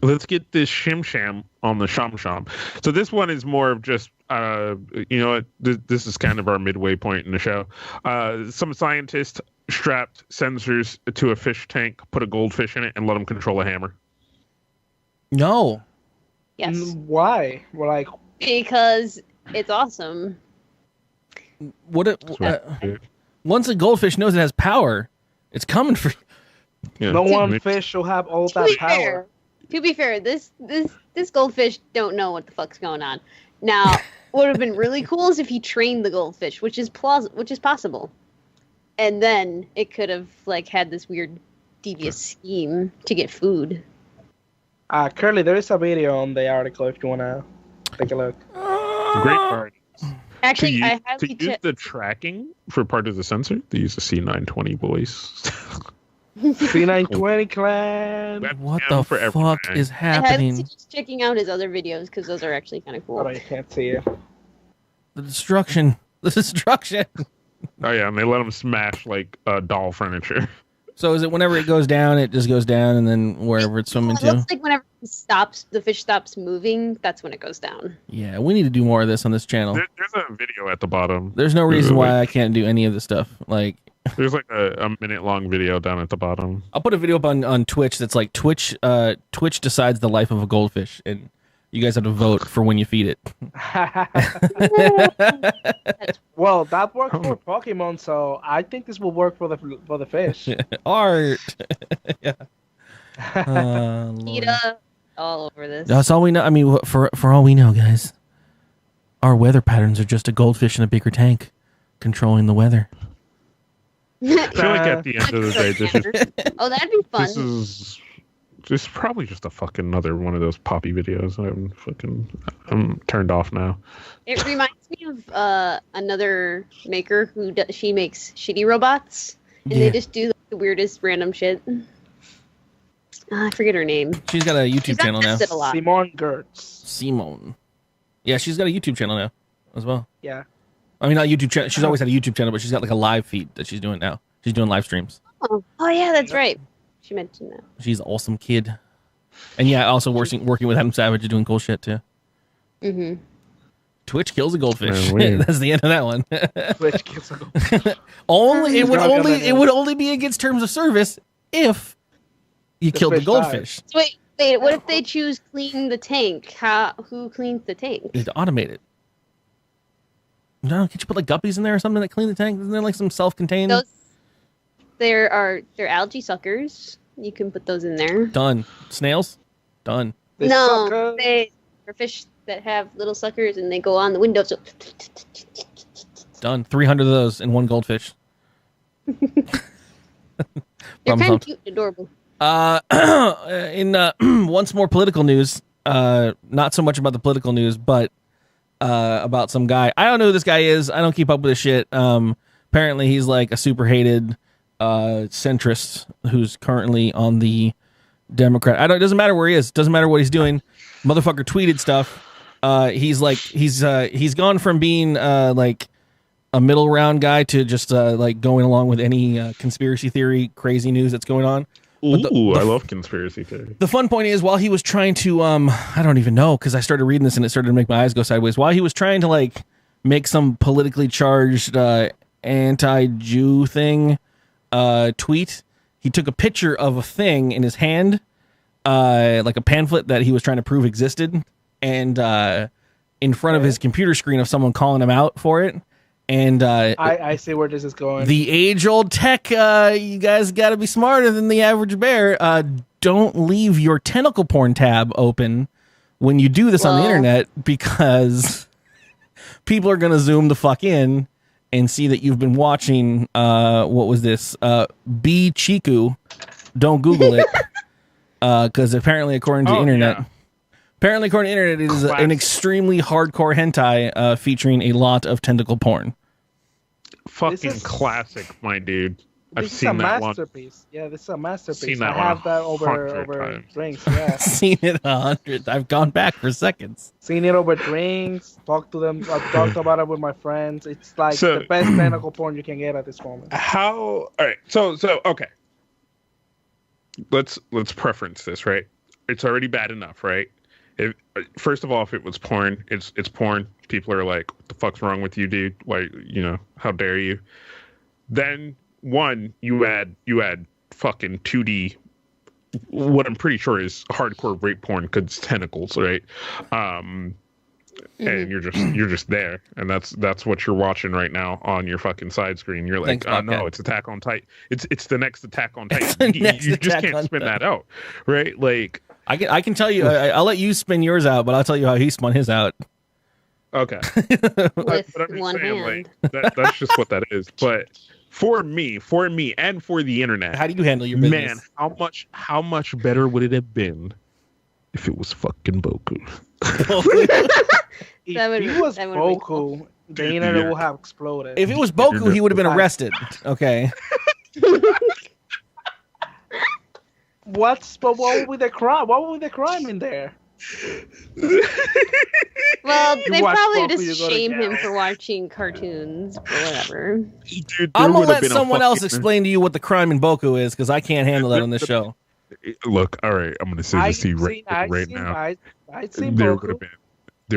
Let's get this shim sham on the sham sham. So this one is more of just, this is kind of our midway point in the show. Some scientists strapped sensors to a fish tank, put a goldfish in it, and let them control a hammer. No. Yes. Why? We're like, Because it's awesome. What? Once a goldfish knows it has power, it's coming for. Yeah. no one fish should have all To that be power. fair, this goldfish don't know what the fuck's going on. Now, what would have been really cool is if he trained the goldfish, which is possible, and then it could have had this weird devious scheme to get food. Curly, there is a video on the article if you wanna take a look. Great part. Actually, I to highly use the tracking for part of the sensor, they use the C920 boys. C920 clan. What the For fuck everything. is I highly happening? suggest checking out his other videos because those are actually kind of cool. Oh, you can't see it. The destruction. The destruction. Oh yeah, and they let them smash doll furniture. So is it whenever it goes down, it just goes down, and then wherever it's swimming It to? looks like whenever the fish stops moving, that's when it goes down. Yeah, we need to do more of this on this channel. There's a video at the bottom. There's no reason why I can't do any of this stuff. Like, there's like a minute-long video down at the bottom. I'll put a video up on Twitch that's like Twitch decides the life of a goldfish, and you guys have to vote for when you feed it. Well, that worked for Pokemon, so I think this will work for the fish. Art. Yeah. Lord. PETA all over this. That's all we know. I mean, for all we know, guys, our weather patterns are just a goldfish in a bigger tank controlling the weather. I feel like at the end of the day, Oh, that'd be fun. this is just probably just a fucking another one of those poppy videos. I'm turned off now. It reminds me of another maker who she makes shitty robots, and they just do the weirdest random shit. I forget her name. She's got a YouTube channel now. A lot. Simone Gertz. Simone. Yeah, she's got a YouTube channel now as well. Yeah. I mean, not YouTube channel. She's always had a YouTube channel, but she's got like a live feed that she's doing now. She's doing live streams. Oh yeah, that's right. She mentioned that. She's an awesome kid. And yeah, also working with Adam Savage and doing cool shit too. Mm-hmm. Twitch kills a goldfish. Man, That's the end of that one. Twitch kills a goldfish. It would only be against terms of service if you killed the fish goldfish. Wait. What if they choose clean the tank? Who cleans the tank? You'd automate it. No, can't you put like guppies in there or something that clean the tank? Isn't there like some self-contained? They're algae suckers. You can put those in there. Done. Snails? Done. No, they're fish that have little suckers and they go on the window. So Done. 300 of those in one goldfish. they're kind of cute and adorable. In once more political news, not so much about the political news, but about some guy. I don't know who this guy is. I don't keep up with this shit. Apparently he's like a super hated centrist who's currently on the Democrat. It doesn't matter where he is. Doesn't matter what he's doing. Motherfucker tweeted stuff. He's gone from being like a middle round guy to just like going along with any conspiracy theory crazy news that's going on. Ooh, I love conspiracy theory. The fun point is, while he was trying to, I don't even know, because I started reading this and it started to make my eyes go sideways. While he was trying to like make some politically charged anti-Jew thing tweet, he took a picture of a thing in his hand, like a pamphlet that he was trying to prove existed, and in front of his computer screen of someone calling him out for it. And I see where this is going. The age-old tech, you guys got to be smarter than the average bear. Don't leave your tentacle porn tab open when you do this on the internet, because people are going to zoom the fuck in and see that you've been watching, what was this? B Chiku. Don't Google it, because apparently, according to internet... Yeah. Apparently, according to internet, it is an extremely hardcore hentai featuring a lot of tentacle porn. Fucking classic, my dude. I've This is seen a that masterpiece. Yeah, this is a masterpiece. Seen that I one have that 100 over times. drinks. Yeah, Seen it 100. I've gone back for seconds. seen it over drinks. Talked to them. I've talked about it with my friends. It's like So- the best tentacle porn you can get at this moment. How? All right. So okay. Let's preference this, right? It's already bad enough, right? First of all, if it was porn, it's porn. People are like, "What the fuck's wrong with you, dude? Why, how dare you?" Then you add fucking 2D, what I'm pretty sure is hardcore rape porn because it's tentacles, right? And you're just there, and that's what you're watching right now on your fucking side screen. You're like, Thanks, oh no, Bobcat. it's Attack on Titan. It's the next Attack on Titan. You just Attack can't on spin Titan. that out, right? Like, I can tell you. I'll let you spin yours out, but I'll tell you how he spun his out. okay, With but I'm just one saying, hand. like, that's just what that is. But for me, and for the internet, How do you handle your business? man, how much better would it have been if it was fucking Boku? If That would- he was that would've been Boku, the internet will have exploded. If it was Boku, he would have been arrested. Okay. But what would be the crime? What would be the crime in there? Well, You they watch probably Boku, just you go to shame him jail. for watching cartoons, but whatever. Dude, I'm there gonna would have let been a someone else fucking- explain to you what the crime in Boku is, because I can't handle that on this show. Look, all right, I'm gonna say this to you right now. I'd seen There Boku.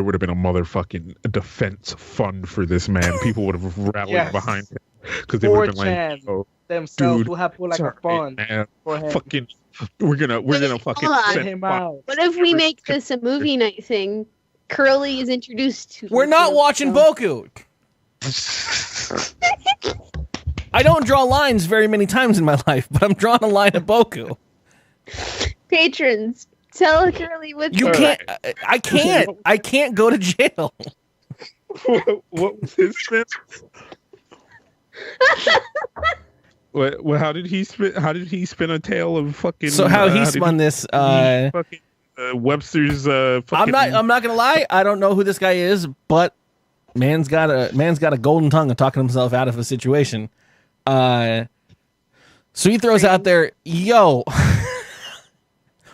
would have been a motherfucking defense fund for this man. People would have rallied Yes. behind him because they would have been like, 4chan "Oh, themselves dude, will have put like a sorry, fund man. for him. Fucking, we're gonna fucking hold on. send Him out. What if we make this a movie night thing? Curly is introduced to. We're not watching Boku. I don't draw lines very many times in my life, but I'm drawing a line at Boku. Patrons, tell Curly what You can't. I can't. I can't go to jail. what was his spin? What? How did he spin? How did he spin a tale of fucking? So how he spun this? Fucking Webster's. Fucking, I'm not gonna lie. I don't know who this guy is, but man's got a golden tongue of talking himself out of a situation. So he throws out there, "Yo,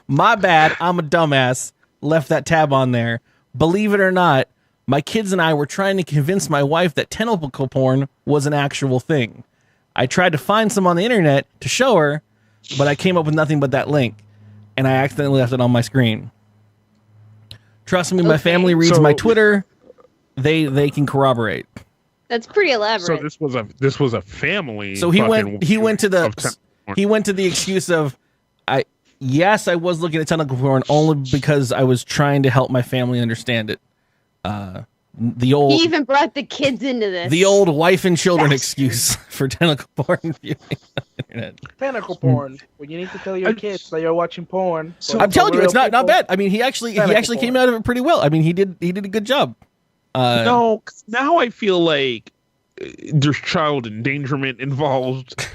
my bad. I'm a dumbass. Left that tab on there. Believe it or not, my kids and I were trying to convince my wife that tentacle porn was an actual thing. I tried to find some on the internet to show her, but I came up with nothing but that link, and I accidentally left it on my screen. Trust me, my family reads my Twitter. They can corroborate." That's pretty elaborate. So this was a family. So he went to the excuse of, yes, I was looking at tentacle porn only because I was trying to help my family understand it. He even brought the kids into this. The old wife and children excuse for tentacle porn viewing on the internet. Tentacle porn. When you need to tell your kids that you're watching porn. I'm telling you, it's not bad. I mean, he actually came out of it pretty well. I mean, he did a good job. No, now I feel like there's child endangerment involved.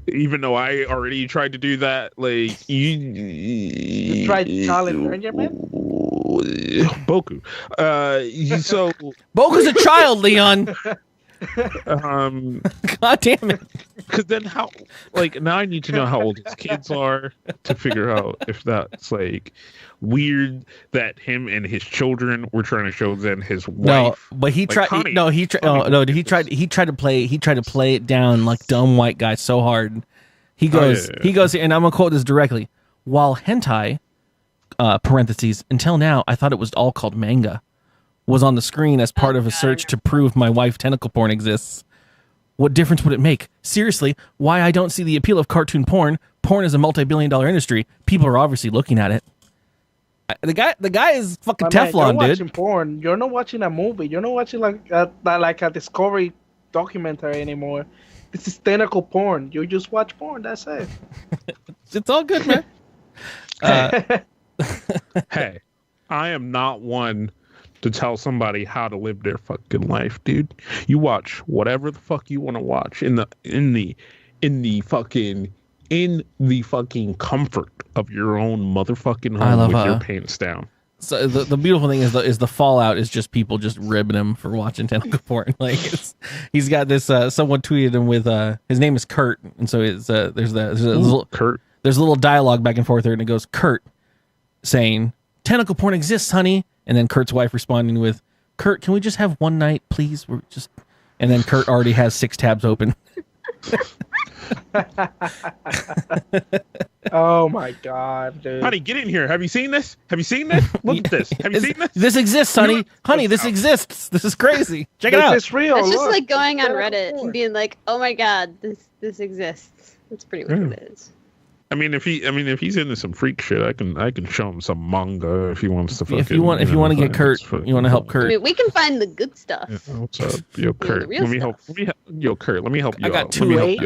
Even though I already tried to do that, like you tried child endangerment. Boku. So Boku's a child, Leon. God damn it. Because then how? Like now I need to know how old his kids are to figure out if that's like weird that him and his children were trying to show then his wife. No, but he like, tried. He tried to play it down like dumb white guy so hard. He goes, and I'm gonna quote this directly. While hentai, parentheses, until now I thought it was all called manga, was on the screen as part of a search to prove my wife tentacle porn exists. What difference would it make? Seriously, why I don't see the appeal of cartoon porn? Porn is a multi-billion-dollar industry. People are obviously looking at it. The guy is fucking Teflon, you're dude. Watching porn. You're not watching a movie. You're not watching like a Discovery documentary anymore. This is tentacle porn. You just watch porn. That's it. It's all good, man. Hey, I am not one to tell somebody how to live their fucking life, dude. You watch whatever the fuck you want to watch in the fucking comfort of your own motherfucking home with your pants down. So the beautiful thing is the fallout is just people just ribbing him for watching tentacle porn. Like he's got this. Someone tweeted him with his name is Kurt, and so there's a little dialogue back and forth there, and it goes Kurt saying tentacle porn exists, honey, and then Kurt's wife responding with, Kurt, can we just have one night, please? And then Kurt already has 6 tabs open. Oh my god, dude. Honey, get in here. Have you seen this? Look at this. Have you seen this? This exists, honey. Honey, this exists. This is crazy. Check it out. It's real. It's just Look. like going on Reddit and being like, "Oh my god, this exists." That's pretty much what it is. I mean, if he's into some freak shit, I can show him some manga if he wants to. If you want to get Kurt, you want to help Kurt. I mean, we can find the good stuff. Yeah, what's up, yo, Kurt? Let me help. Kurt, let me help you. I got out. two. I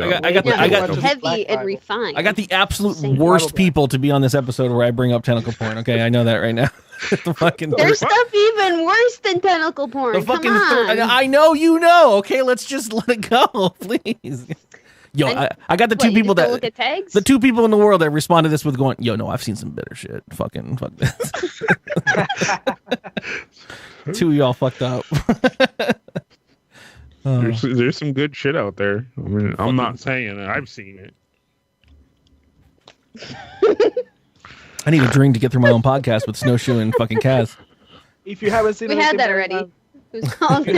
got heavy and refined. I got the absolute worst people to be on this episode where I bring up tentacle porn. Okay, I know that right now. The fucking There's stuff even worse than tentacle porn. The fucking Come on. I know you know. Okay, let's just let it go, please. Yo, I got the two people that look at tags? the 2 people in the world that responded to this with going, "Yo, no, I've seen some better shit. Fuck this." 2 of y'all fucked up. There's some good shit out there. I mean, I'm not saying it. I've seen it. I need a drink to get through my own podcast with Snowschu and fucking Kaz. If you haven't seen, we had that already. It was called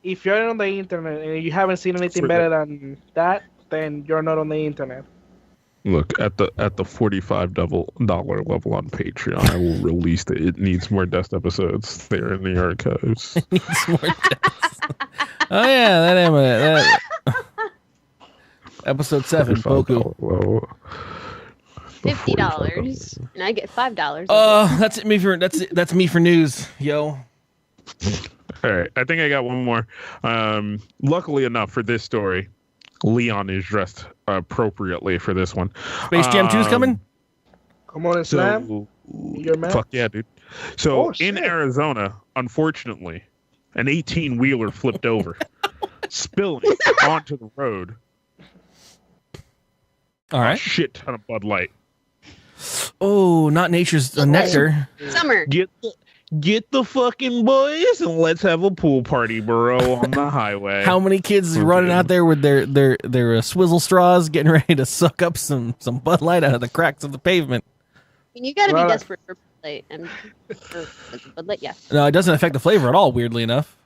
if you're on the internet and you haven't seen anything better than that, then you're not on the internet. Look at the $45 level on Patreon. I will release it. It needs more Dust episodes. They're in the archives. Needs more deaths. Oh yeah, that episode 7, Boku. Level. The $50, and I get $5. That's me for news, yo. All right, I think I got one more. Luckily enough for this story, Leon is dressed appropriately for this one. Space Jam 2's coming? Come on and slam. Your man. Fuck yeah, dude. So in shit. Arizona, unfortunately, an 18-wheeler flipped over, spilling onto the road. All right. A shit ton of Bud Light. Oh, not nature's nectar. Summer. Get the fucking boys and let's have a pool party, bro, on the highway. How many kids running out there with their swizzle straws, getting ready to suck up some Bud Light out of the cracks of the pavement? I mean, you gotta be desperate for Bud Light. And Bud Light, yeah. No, it doesn't affect the flavor at all. Weirdly enough,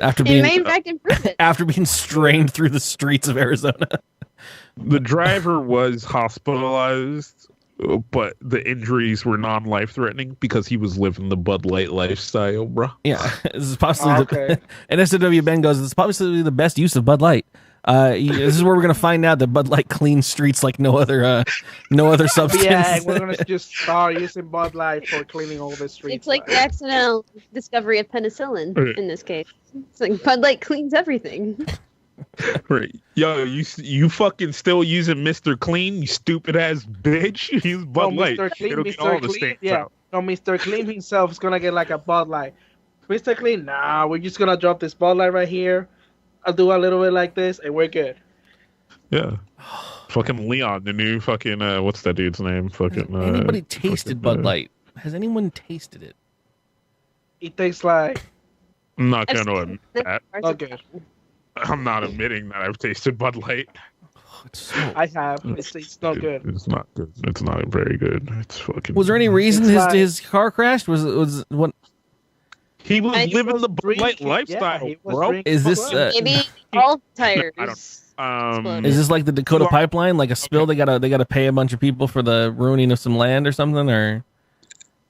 after It being may in fact improve it. after being strained through the streets of Arizona. The driver was hospitalized, but the injuries were non-life-threatening because he was living the Bud Light lifestyle, bro. Yeah, this is possibly and SW Ben goes, it's possibly the best use of Bud Light. This is where we're gonna find out that Bud Light cleans streets like no other substance. Yeah, we're gonna just start using Bud Light for cleaning all the streets. It's like the accidental discovery of penicillin in this case. It's like Bud Light cleans everything. Right. Yo, you fucking still using Mr. Clean, you stupid ass bitch. You use Bud Light. Mr. Clean, It'll get Mr. all the Clean, stains yeah. out. No, Mr. Clean himself is gonna get like a Bud Light. Mr. Clean, nah, we're just gonna drop this Bud Light right here. I'll do a little bit like this, and we're good. Yeah. Fucking Leon, the new fucking what's that dude's name? Fucking Anybody tasted Bud Light? Has anyone tasted it? It tastes like I'm not I've gonna seen admit that. okay. I'm not admitting that I've tasted Bud Light. It's so... I have. It's not good. It's not good. It's not very good. It's fucking. Was there any reason It's like- his car crashed? Was what? He was He living was the Bud Light drinking- lifestyle, yeah, he was bro. drinking Is Bud this Light. Maybe all tires. I don't- exploded. Is this like the Dakota Well, pipeline? Like a spill? They gotta pay a bunch of people for the ruining of some land or something? Or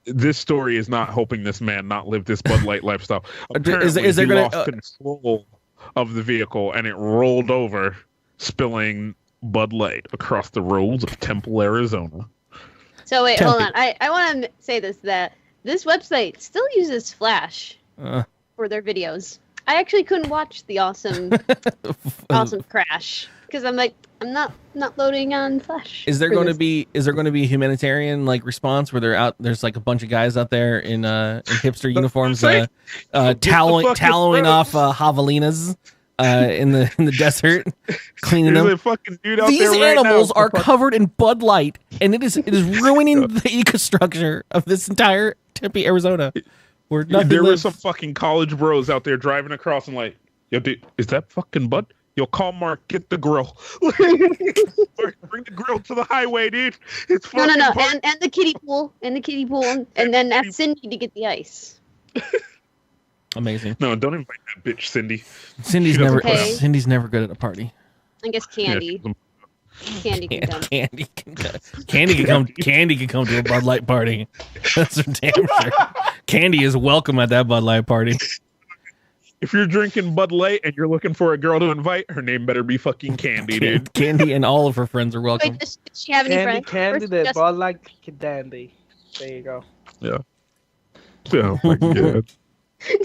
This story is not helping this man not live this Bud Light lifestyle. Is there Apparently, he gonna- lost control of the vehicle and it rolled over, spilling Bud Light across the roads of Temple, Arizona. So wait, hold on. Tempe. I want to say that this website still uses Flash for their videos. I actually couldn't watch the awesome crash because I'm not loading on Flash. is there for going to this. be a humanitarian like response where there's like a bunch of guys out there in hipster uniforms tallowing off javelinas in the desert, cleaning There's them. a fucking dude out These there right animals now. are covered in Bud Light, and it is ruining the ecostructure of this entire Tempe, Arizona. Where nothing There were lives. some fucking college bros out there driving across and like, yo, dude, is that fucking Bud? Yo, call Mark, get the grill. Bring the grill to the highway, dude. It's No, fucking Bud. and the kiddie pool, and then ask Cindy to get the ice. Amazing. No, don't invite that bitch, Cindy. Cindy's She doesn't never put up. Cindy's never good at a party. I guess Candy. Candy can come. Candy can come to a Bud Light party. That's for damn sure. Candy is welcome at that Bud Light party. If you're drinking Bud Light and you're looking for a girl to invite, her name better be fucking Candy, dude. Candy and all of her friends are welcome. Wait, does she have any friends? Candy, Or the just- Bud Light dandy. There you go. Yeah. Oh my god.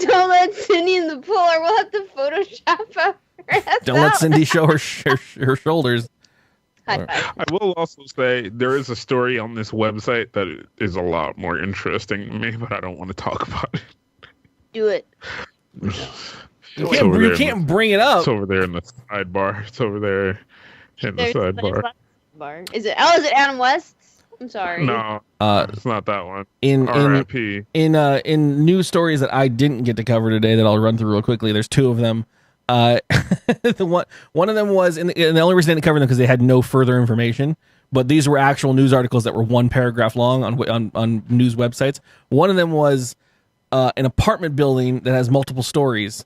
Don't let Cindy in the pool, or we'll have to Photoshop her. ass Don't let out. Cindy show her shoulders. High five. I will also say there is a story on this website that is a lot more interesting to me, but I don't want to talk about it. Do it. You can't bring it up. It's over there in the sidebar. It's over there in the sidebar. Bar. Is it Adam West? I'm sorry. No, it's not that one. in R.I.P. in news stories that I didn't get to cover today that I'll run through real quickly. There's two of them. One of them was, and the only reason I didn't cover them because they had no further information. But these were actual news articles that were one paragraph long on news websites. One of them was an apartment building that has multiple stories.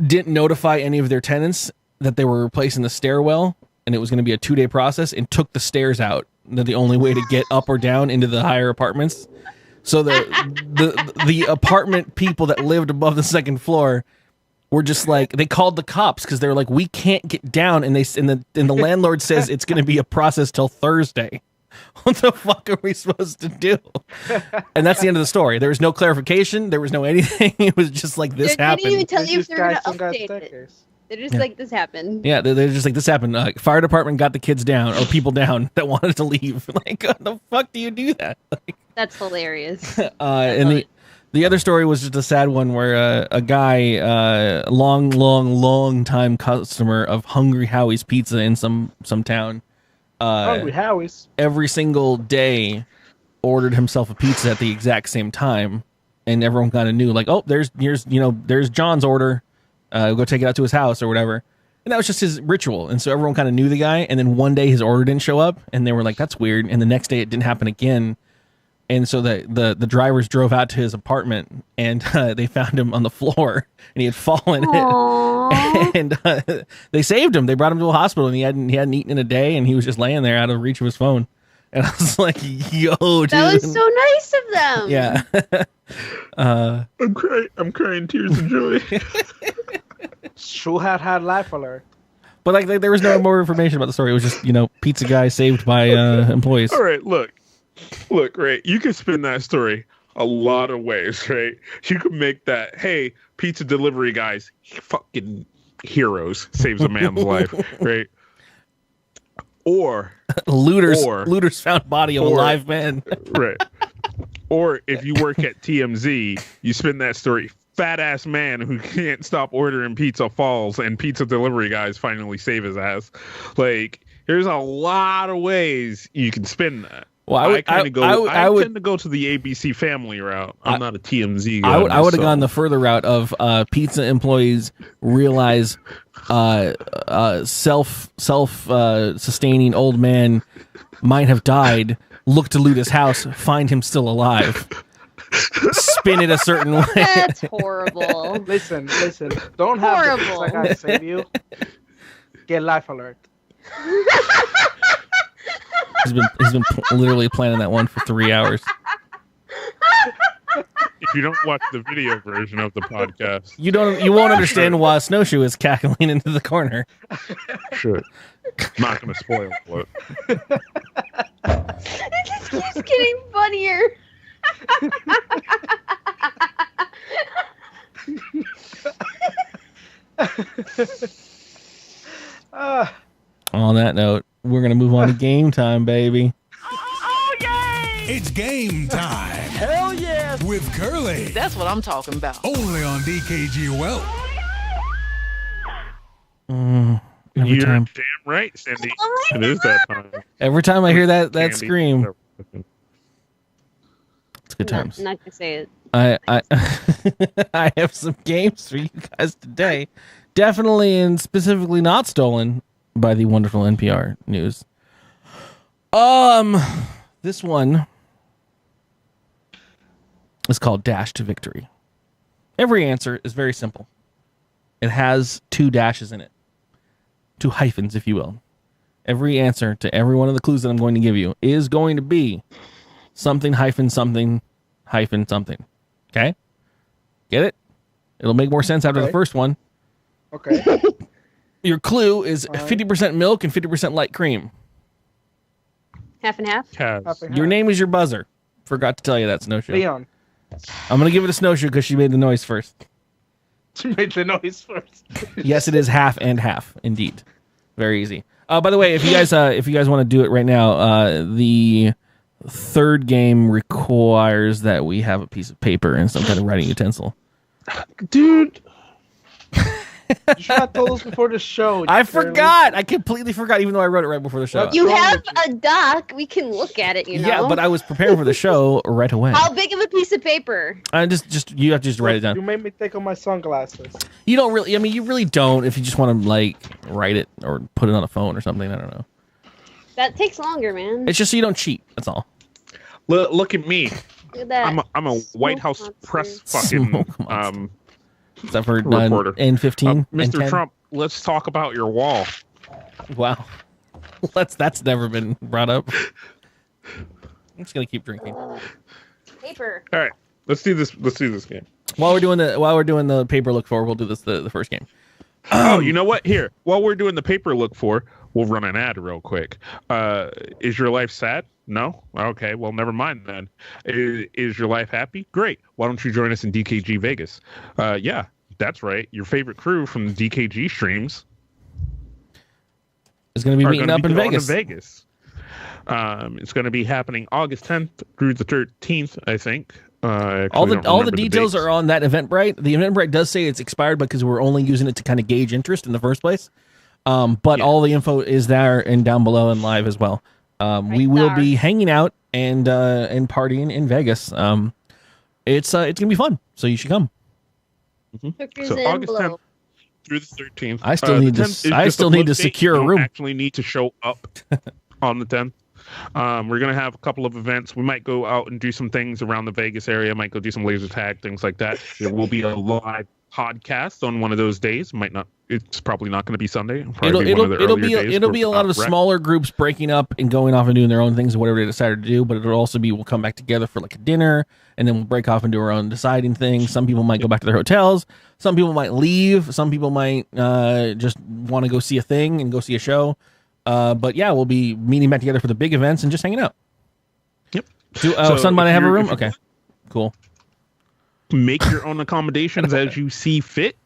Didn't notify any of their tenants that they were replacing the stairwell and it was going to be a 2-day process, and took the stairs out. They're the only way to get up or down into the higher apartments. So the apartment people that lived above the second floor were just like, they called the cops because they were like, we can't get down, and the landlord says it's going to be a process till Thursday. What the fuck are we supposed to do? And that's the end of the story. There was no clarification. There was no anything. It was just like, this happened. They didn't even tell you if These they're going guys to don't got update it. stickers. They're just like, this happened. Yeah, they're just like, this happened. Fire department got the kids down, or people down that wanted to leave. Like, what the fuck do you do that? Like, That's hilarious. and the other story was just a sad one where a guy, long time customer of Hungry Howie's Pizza in some town, Hungry Howie's. every single day ordered himself a pizza at the exact same time, and everyone kind of knew, like, oh, there's John's order. Go take it out to his house or whatever. And that was just his ritual. And so everyone kind of knew the guy. And then one day his order didn't show up, and they were like, that's weird. And the next day it didn't happen again. And so the drivers drove out to his apartment, and they found him on the floor, and he had fallen. And they saved him. They brought him to a hospital, and he hadn't eaten in a day, and he was just laying there out of reach of his phone. And I was like, yo, dude. That was so nice of them. Yeah. I'm crying tears of joy. Sure had life alert. But like, there was no more information about the story. It was just, pizza guy saved by employees. All right, look, right. You can spin that story a lot of ways, right? You could make that, hey, pizza delivery guys, fucking heroes, saves a man's life, right? Or looters found body of a live man. Right. Or if you work at TMZ, you spin that story, fat ass man who can't stop ordering pizza falls, and pizza delivery guys finally save his ass. Like, there's a lot of ways you can spin that. Well, I tend to go to the ABC Family route. I'm not a TMZ guy. I would have gone the further route of pizza employees realize self-sustaining old man might have died, look to loot his house, find him still alive, spin it a certain way. That's horrible. Listen. Don't have the Horrible. pizza guy save you. Get life alert. He's been literally planning that one for 3 hours. If you don't watch the video version of the podcast, You won't understand why Snowschu is cackling into the corner. sure. Not going to spoil it. It just keeps getting funnier. On that note, we're gonna move on to game time, baby. It's game time. Hell yeah! With Curly. That's what I'm talking about. Only on dkgWELP. Every You're time, damn right, Cindy. It is that time. every time I hear that Candy. scream, it's good times. I'm not gonna say it. I I have some games for you guys today. Definitely and specifically not stolen by the wonderful NPR news. This one is called Dash to Victory. Every answer is very simple. It has 2 dashes in it. 2 hyphens, if you will. Every answer to every one of the clues that I'm going to give you is going to be something hyphen something hyphen something. Okay? Get it? It'll make more sense after the first one. Okay. Your clue is 50% milk and 50% light cream. Half and half. Kaz. Your name is your buzzer. Forgot to tell you that, Snowschu. Leon. I'm going to give it a Snowschu because she made the noise first. She made the noise first. Yes, it is half and half, indeed. Very easy. By the way, if you guys want to do it right now, the third game requires that we have a piece of paper and some kind of writing utensil. Dude. You should have told us before the show. I forgot. I completely forgot, even though I wrote it right before the show. What? You wrong have with a doc. We can look at it. You know. Yeah, but I was preparing for the show right away. How big of a piece of paper? I just you have to just write it You down. made me take off my sunglasses. You don't really. I mean, you really don't. If you just want to like write it or put it on a phone or something, I don't know. That takes longer, man. It's just so you don't cheat. That's all. Look at me. Look at that. I'm a White House Smoke press monster. fucking Smoke monster. Is that for reporter. N15? Mr. N10? Trump, let's talk about your wall. Wow. That's never been brought up. I'm just gonna keep drinking Paper. All right, let's do this. Let's do this game. while we're doing the paper look for. We'll do this the first game. Oh, you know what? Here, while we're doing the paper look for, we'll run an ad real quick. Is your life sad? No? Okay, well, never mind then. Is your life happy? Great. Why don't you join us in dkgVEGAS? Yeah, that's right. Your favorite crew from the DKG streams It's gonna be are meeting gonna up be in going to Vegas. Vegas. It's going to be happening August 10th through the 13th, I think. All the details are on that Eventbrite. The Eventbrite does say it's expired because we're only using it to kind of gauge interest in the first place. But all the info is there and down below and live as well. We will be hanging out and partying in Vegas. It's gonna be fun, so you should come. So August 10th through the 13th. I still need to secure a room. Actually, need to show up on the 10th. We're gonna have a couple of events. We might go out and do some things around the Vegas area. Might go do some laser tag, things like that. There will be a live podcast on one of those days. Might not. It's probably not going to be Sunday. It'll be a lot of smaller groups breaking up and going off and doing their own things, whatever they decided to do. But it'll also be we'll come back together for like a dinner, and then we'll break off and do our own deciding things. Some people might go back to their hotels. Some people might leave. Some people might just want to go see a thing and go see a show. But yeah, we'll be meeting back together for the big events and just hanging out. Yep. Sun might have a room. Okay, cool. Make your own accommodations as you see fit.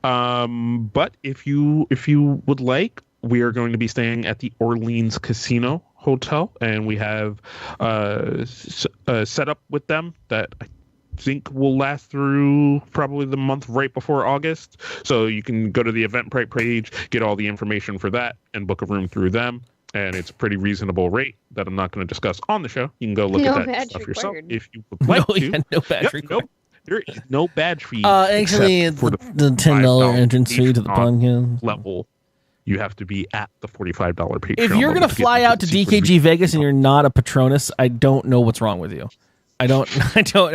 But if you would like, we are going to be staying at the Orleans Casino Hotel, and we have set up with them that I think will last through probably the month right before August. So you can go to the Eventbrite page, get all the information for that, and book a room through them. And it's a pretty reasonable rate that I'm not going to discuss on the show. You can go look at that stuff yourself if you would like to. No badge required. There is no badge fee. Actually, it's for the $10 entrance fee to the podcast level. You have to be at the $45 Patreon. If you're gonna fly out to DKG Vegas and you're not a Patronus, I don't know what's wrong with you. I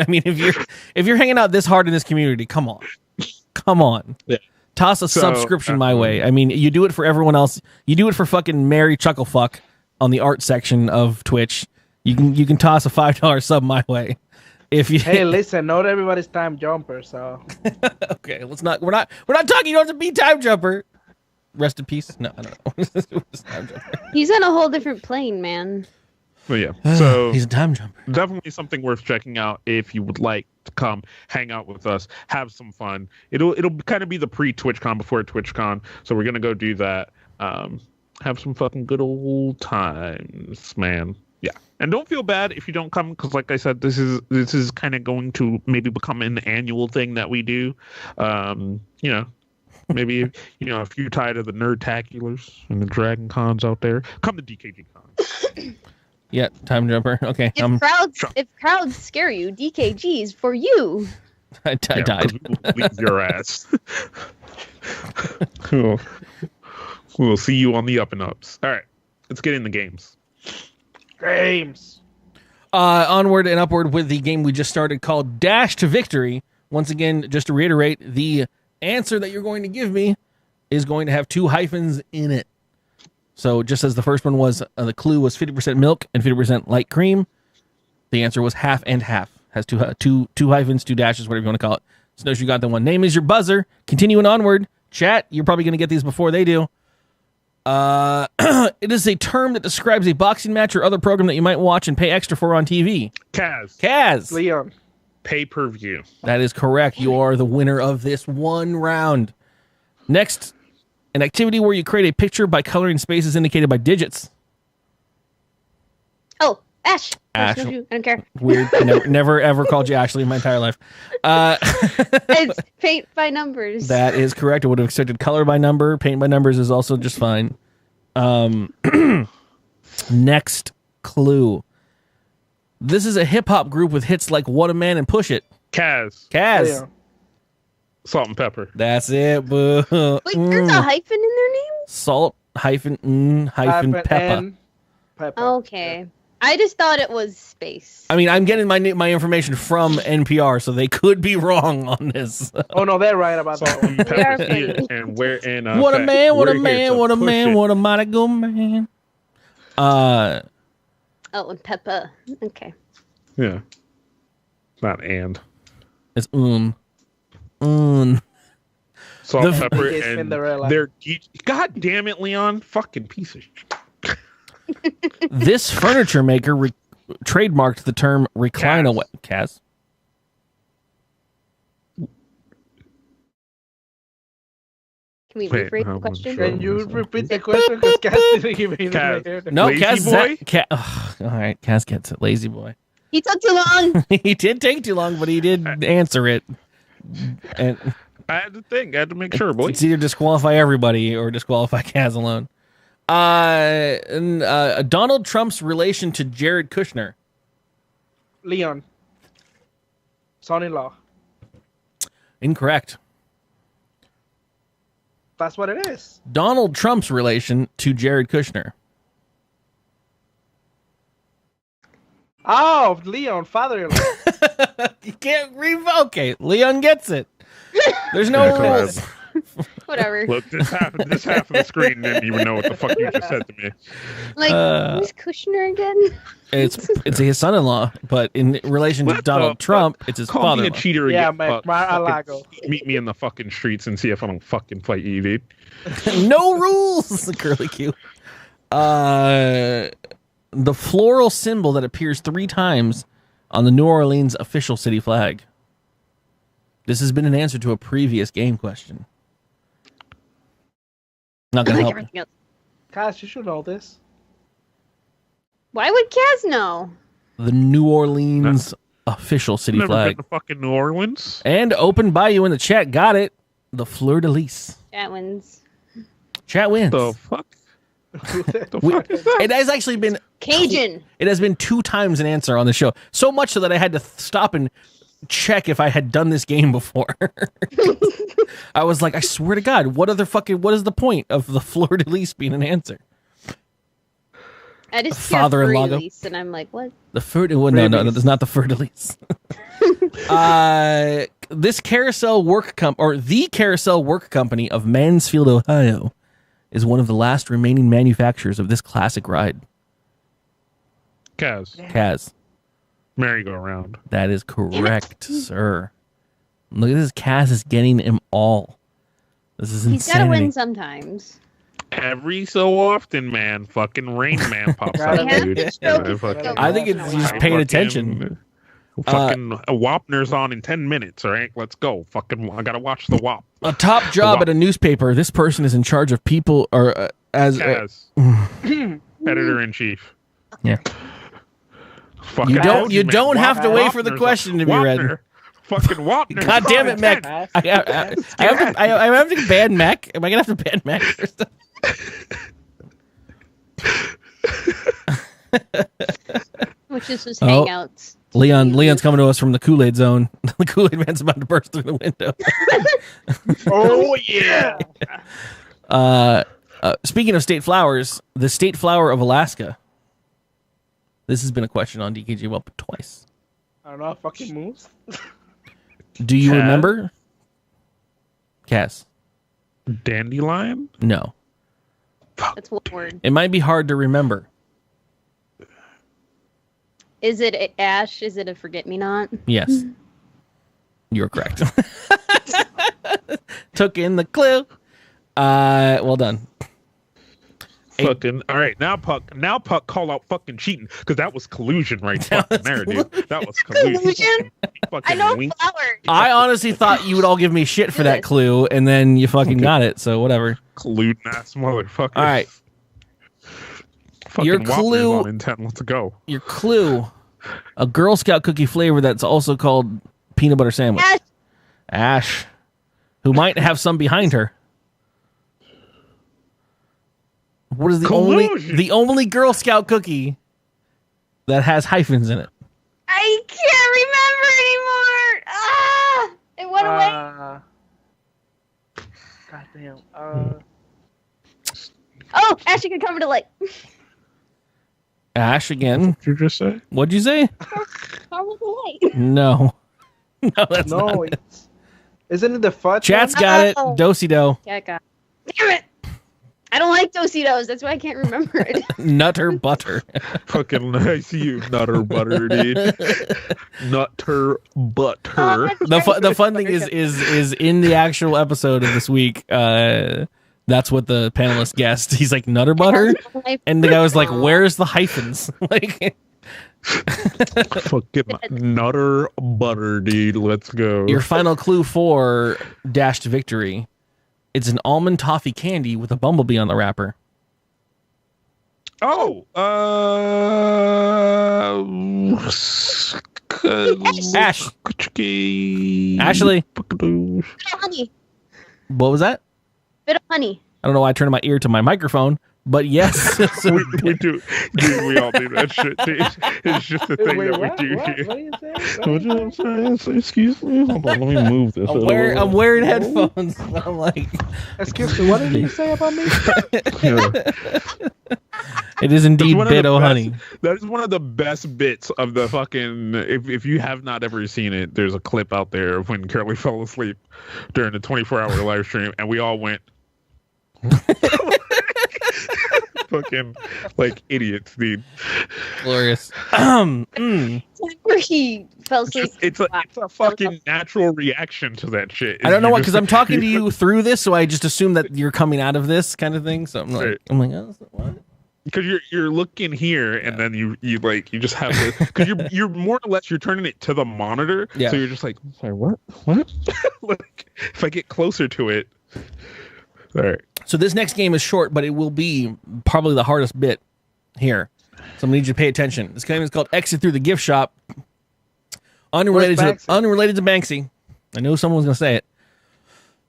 mean, if you're hanging out this hard in this community, come on. Yeah. Toss a subscription my way. I mean, you do it for everyone else. You do it for fucking Mary Chucklefuck on the art section of Twitch. You can toss a $5 sub my way. If you Hey, listen, not everybody's time jumper, so okay, we're not talking. You don't have to be time jumper. Rest in peace. No, I don't know. He's on a whole different plane, man. But yeah, so he's a time jumper. Definitely something worth checking out if you would like to come hang out with us, have some fun. It'll kind of be the pre-TwitchCon before TwitchCon, so we're gonna go do that. Have some fucking good old times, man. Yeah, and don't feel bad if you don't come, because like I said, this is kind of going to maybe become an annual thing that we do. Maybe if you're tired of the nerdtaculars and the Dragon Cons out there, come to DKG Con. Yeah, time jumper. Okay. If crowds scare you, DKG's for you. I died. Leave your ass. Cool. We'll see you on the up and ups. All right, let's get in the games. Onward and upward with the game we just started called Dash to Victory. Once again, just to reiterate, the answer that you're going to give me is going to have 2 hyphens in it. So just as the first one was, the clue was 50% milk and 50% light cream, the answer was half and half. Has two hyphens, 2 dashes, whatever you want to call it. Snowschu got the one. Name is your buzzer. Continuing onward. Chat, you're probably going to get these before they do. It is a term that describes a boxing match or other program that you might watch and pay extra for on TV. Kaz. Leon. Pay-per-view. That is correct. You are the winner of this one round. Next, an activity where you create a picture by coloring spaces indicated by digits. Oh, Ash. Ash. I don't care. Weird. Never ever called you Ashley in my entire life. It's paint by numbers. That is correct. I would have accepted color by number. Paint by numbers is also just fine. Next clue. This is a hip-hop group with hits like What a Man and Push It. Kaz. Yeah. Salt and Pepper. That's it, boo. Wait, there's a hyphen in their name? Salt hyphen pepper. And Pepper. Okay. I just thought it was space. I mean, I'm getting my information from NPR, so they could be wrong on this. Oh no, they're right about Salt that. and Pepper. And we're in What a man, what a man, what a man, what a mighty good man. Oh, and pepper. Okay. Yeah. Not and. It's Salt, The- pepper, It's and Cinderella. they're... God damn it, Leon. Fucking piece of shit. This furniture maker trademarked the term recline away. Kaz. Can we Wait, rephrase I'm the question? sure. Can you repeat the question? Because Cass didn't give me Cass. the No, Lazy Kaz. boy? All right, Kaz gets it. Lazy boy. He took too long. He did take too long, but he did answer it. And I had to think. I had to make sure, boy. it's either disqualify everybody or disqualify Kaz alone. Donald Trump's relation to Jared Kushner. Leon. Son-in-law. Incorrect. That's what it is. Donald Trump's relation to Jared Kushner. Oh, Leon, father-in-law. You can't revoke it. Leon gets it. There's no Yeah, go ahead. rules. Whatever. Look, this half of the screen didn't even know what the fuck you just said to me. Like, who's Kushner again? It's his son-in-law, but in relation to What Donald the Trump, it's his Call me a father-in-law. cheater Yeah, and get fucked. Mar-a-Lago. Fucking meet me in the fucking streets and see if I don't fucking fight you, dude. No rules. Curly Q. The floral symbol that appears 3 times on the New Orleans official city flag. This has been an answer to a previous game question. Not gonna Like help. everything else. Cass, you should know this. Why would Kaz know? The New Orleans official city Never flag. been to fucking New Orleans. And Open Bayou in the chat got it. The fleur de lis. That one's Chat wins. The fuck? The We- fuck is that? it has actually been Cajun. It has been 2 times an answer on the show. So much so that I had to stop and check if I had done this game before. I was like, I swear to God, what is the point of the fleur de lis being an answer? I just Father-in-law hear go. release, and I'm like, what? The fleur de no, that's not the fleur de lis. This carousel the carousel work company of Mansfield, Ohio, is one of the last remaining manufacturers of this classic ride. Kaz. Merry-go-round. That is correct, sir. Look at this. Kaz is getting them all. This is He's got to insanity. win sometimes. Every so often, man, fucking Rain Man pops Gotta up, have dude. to show Yeah, fucking- I think it's he's paying attention. Fucking Wapner's on in 10 minutes, all right? Let's go. Fucking, I gotta watch the Wap. A top job Wow. at a newspaper. This person is in charge of people, or as Kaz. Editor-in-chief. yeah. Fucking You don't man. don't have to wait for the Wapner's question to be read. Wapner. Fucking Wapner. God damn it, Mac! Cass, I have to ban Mac. Am I gonna have to ban Mac? Which is just Oh. hangouts. Leon's coming to us from the Kool-Aid zone. The Kool-Aid man's about to burst through the window. Oh, yeah. Speaking of state flowers, the state flower of Alaska. This has been a question on dkgWELP twice. I don't know. Fucking moves. Do you Kaz? remember? Cass? Dandelion? No. That's one word. It might be hard to remember. Is it a ash? Is it a forget-me-not? Yes. You're correct. Took in the clue. Well done. Fucking all right, now Puck call out fucking cheating because that was collusion right fucking there, dude. That was collusion. Collusion? Fucking I know wink. flowers. I honestly thought you would all give me shit for that clue, and then you fucking got it, so whatever. Colluding ass motherfucker. All right. Fucking Your Wapner's clue- on intent. Let's go. Your clue, a Girl Scout cookie flavor that's also called peanut butter sandwich. Ash. Ash, who might have some behind her. What is the Collusion. only Girl Scout cookie that has hyphens in it? I can't remember anymore. Ah! It went away. Goddamn. Oh, Ash, you can cover the light. Ash again. What did you just say? What'd you say? Cover the light. No. No, that's No, not. isn't it the fudge? Chat's one? got it. Oh. Do-si-do. Yeah, I got it. Damn it. I don't like Tocitos. That's why I can't remember it. Nutter butter. Fucking nice, you nutter butter, dude. Nutter butter. The fun thing is in the actual episode of this week. That's what the panelist guessed. He's like nutter butter, and the guy was like, "Where's the hyphens?" Like, fucking nutter butter, dude. Let's go. your final clue for Dash to Victory. It's an almond toffee candy with a bumblebee on the wrapper. Oh, Ash. Ashley. Bit of honey. What was that? Bit of honey. I don't know why I turned my ear to my microphone, but yes. we do. Dude, we all do that shit, dude. It's just a thing that we do here. What are you saying? What did I say? Excuse me. Hold on, let me move this. I'm wearing headphones. I'm like, Excuse me, what did you say about me? it is indeed bit of honey. That is one of the best bits of the fucking. If you have not ever seen it, there's a clip out there of when Curly fell asleep during the 24-hour live stream, and we all went. Fucking like idiots, dude. Glorious. Where he fell asleep. It's a fucking natural reaction to that shit. I don't know what, because I'm talking to you through this, so I just assume that you're coming out of this kind of thing. So I'm like, oh, what? Because you're looking here, and then you just have this, because you're more or less you're turning it to the monitor, yeah. So you're just like, sorry, what? Like if I get closer to it, all right. So this next game is short, but it will be probably the hardest bit here. So I'm gonna need you to pay attention. This game is called Exit Through the Gift Shop. Unrelated to Banksy. I knew someone was gonna say it.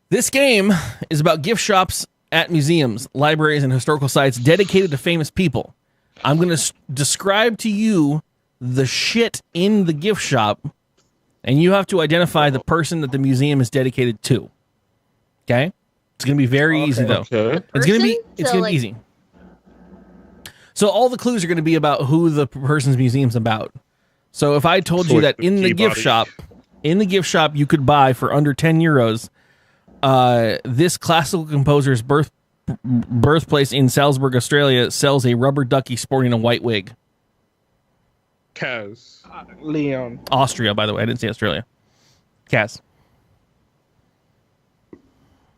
This game is about gift shops at museums, libraries, and historical sites dedicated to famous people. I'm gonna describe to you the shit in the gift shop, and you have to identify the person that the museum is dedicated to. Okay? It's gonna be very easy though. Okay. It's gonna be easy. So all the clues are gonna be about who the person's museum's about. So if I told you that in the gift shop, you could buy for under 10 euros, this classical composer's birthplace in Salzburg, Australia, sells a rubber ducky sporting a white wig. Kaz. Leon. Austria, by the way. I didn't say Australia. Kaz.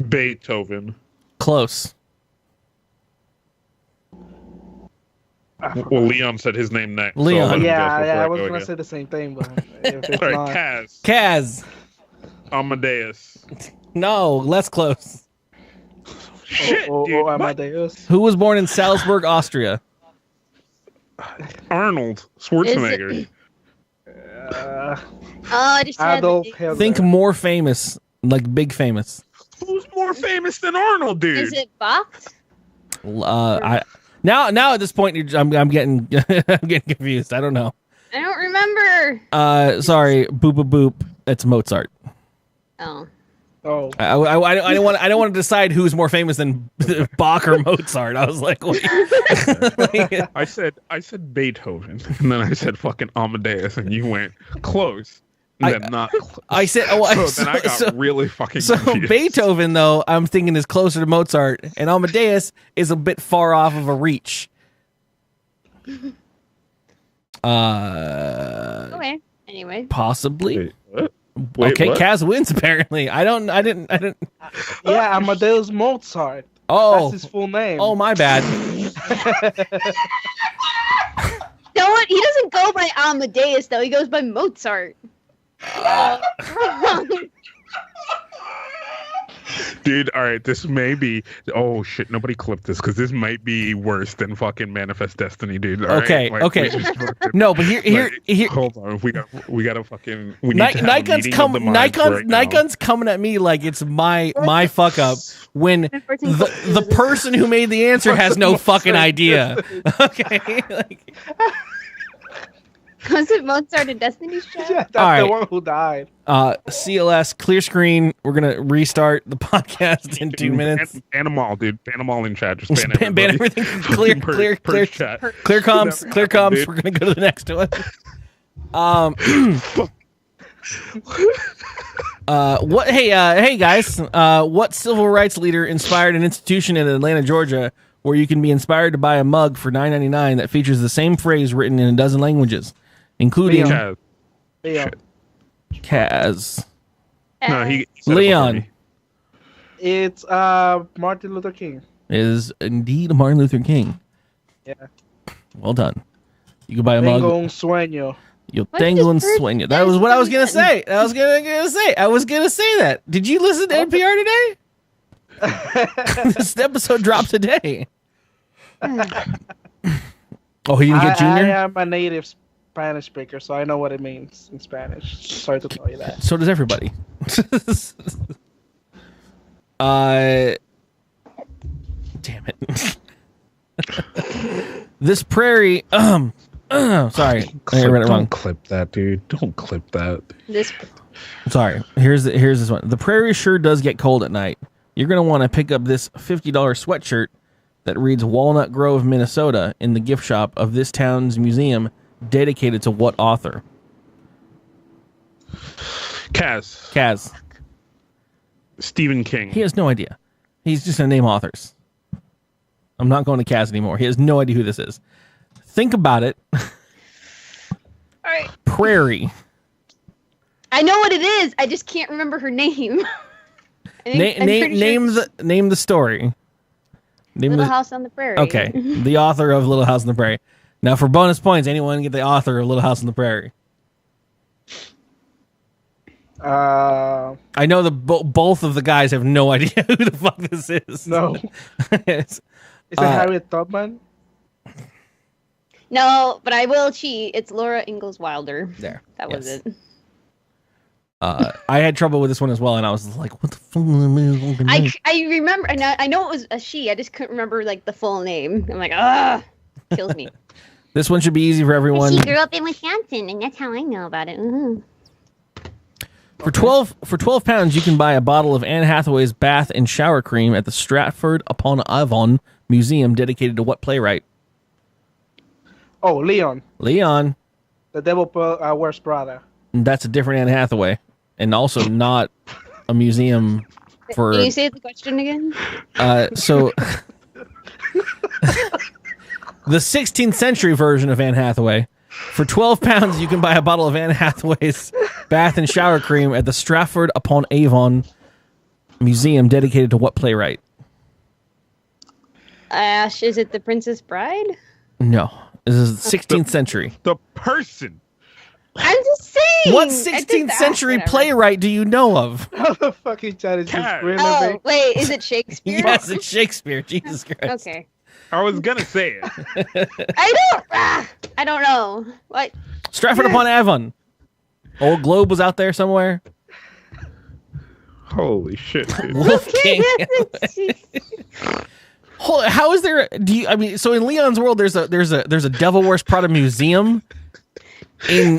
Beethoven. Close. Well, Leon said his name next. Leon. So I was going to say the same thing, but if it's all not... right, Kaz. Amadeus. No, less close. Shit, dude. Amadeus. Who was born in Salzburg, Austria? Arnold Schwarzenegger. I just had Adolf the- Hitler. Think more famous, like big famous. Who's more famous than Arnold, dude? Is it Bach? Now at this point, I'm getting I'm getting confused. I don't know. I don't remember. Sorry, boop boop boop. It's Mozart. Oh. Oh. I don't want to decide who's more famous than Bach or Mozart. I was like, wait. I said Beethoven, and then I said fucking Amadeus, and you went close. And then not close. I said, then I got really fucking confused. Beethoven, though, I'm thinking is closer to Mozart, and Amadeus is a bit far off of a reach. Okay. Anyway. Possibly. Wait, what? Wait, okay, what? Kaz wins apparently. I didn't. Yeah, Amadeus Mozart. Oh, That's his full name. Oh, my bad. No one. He doesn't go by Amadeus though. He goes by Mozart. Dude, all right, this may be. Oh shit! Nobody clipped this because this might be worse than fucking Manifest Destiny, dude. All Okay, right? okay. We just fucking- No, but here. Hold on, we got to fucking. We need to have a Nikon's meeting of the minds right now. Nikon's coming at me like it's my fuck up when the person who made the answer has no fucking idea. Okay, like, Was it Mozart in Destiny's Child? Yeah, that's All right. the one who died. CLS clear screen. We're gonna restart the podcast in 2 minutes. Ban them all, dude. Ban them all in chat. Just ban Ban everybody. everything. Clear chat. Clear comms. Never Clear happened, comms. dude. We're gonna go to the next one. Hey guys. What civil rights leader inspired an institution in Atlanta, Georgia, where you can be inspired to buy a mug for $9.99 that features the same phrase written in a dozen languages, including Chaz. Leon. Kaz. No, he said it Leon. before me. It's Martin Luther King. Is indeed Martin Luther King. Yeah. Well done. You can buy a Tengo mug. un sueño. Yo What tengo un does bird- sueño. That was what I was gonna that say. I was gonna say that. Did you listen to NPR today? This episode dropped today. Oh, he didn't get Junior? I am a native Spanish speaker, so I know what it means in Spanish. Sorry to tell you that. So does everybody. Damn it. This prairie. Sorry, I read it wrong. Don't clip that, dude. Don't clip that. This Sorry. Here's this one. The prairie sure does get cold at night. You're gonna want to pick up this $50 sweatshirt that reads Walnut Grove, Minnesota, in the gift shop of this town's museum, dedicated to what author? Kaz. Stephen King. He has no idea. He's just gonna name authors. I'm not going to Kaz anymore. He has no idea who this is. Think about it. all right. Prairie. I know what it is. I just can't remember her name. I'm pretty sure Name the story. Name Little the, House on the Prairie. Okay, the author of Little House on the Prairie. Now, for bonus points, anyone get the author of Little House on the Prairie? I know both of the guys have no idea who the fuck this is. No. Is Is it Harriet Tubman? No, but I will cheat. It's Laura Ingalls Wilder. There. That was Yes. it. I had trouble with this one as well, and I was like, "What the fuck?" I remember. I know it was a she. I just couldn't remember like the full name. I'm like, kills me. This one should be easy for everyone. She grew up in Wisconsin, and that's how I know about it. Mm-hmm. For 12 pounds, you can buy a bottle of Anne Hathaway's bath and shower cream at the Stratford upon Avon Museum, dedicated to what playwright? Oh, Leon. Leon. The Devil Wears Prada. That's a different Anne Hathaway, and also not a museum for. Can you say the question again? So the 16th century version of Anne Hathaway. For 12 pounds, you can buy a bottle of Anne Hathaway's bath and shower cream at the Stratford upon Avon Museum, dedicated to what playwright? Ash, is it The Princess Bride? No, this is 16th century. The person. I'm just saying. What 16th century playwright do you know of? How the fucking chat is just Cat. screaming at me? Oh, wait, is it Shakespeare? Yes, it's Shakespeare. Jesus Christ. Okay. I was gonna say it. I don't know. What? Stratford upon Avon. Old Globe was out there somewhere. Holy shit, dude. Wolf King. How is there? So in Leon's world, there's a Devil Wears Prada museum in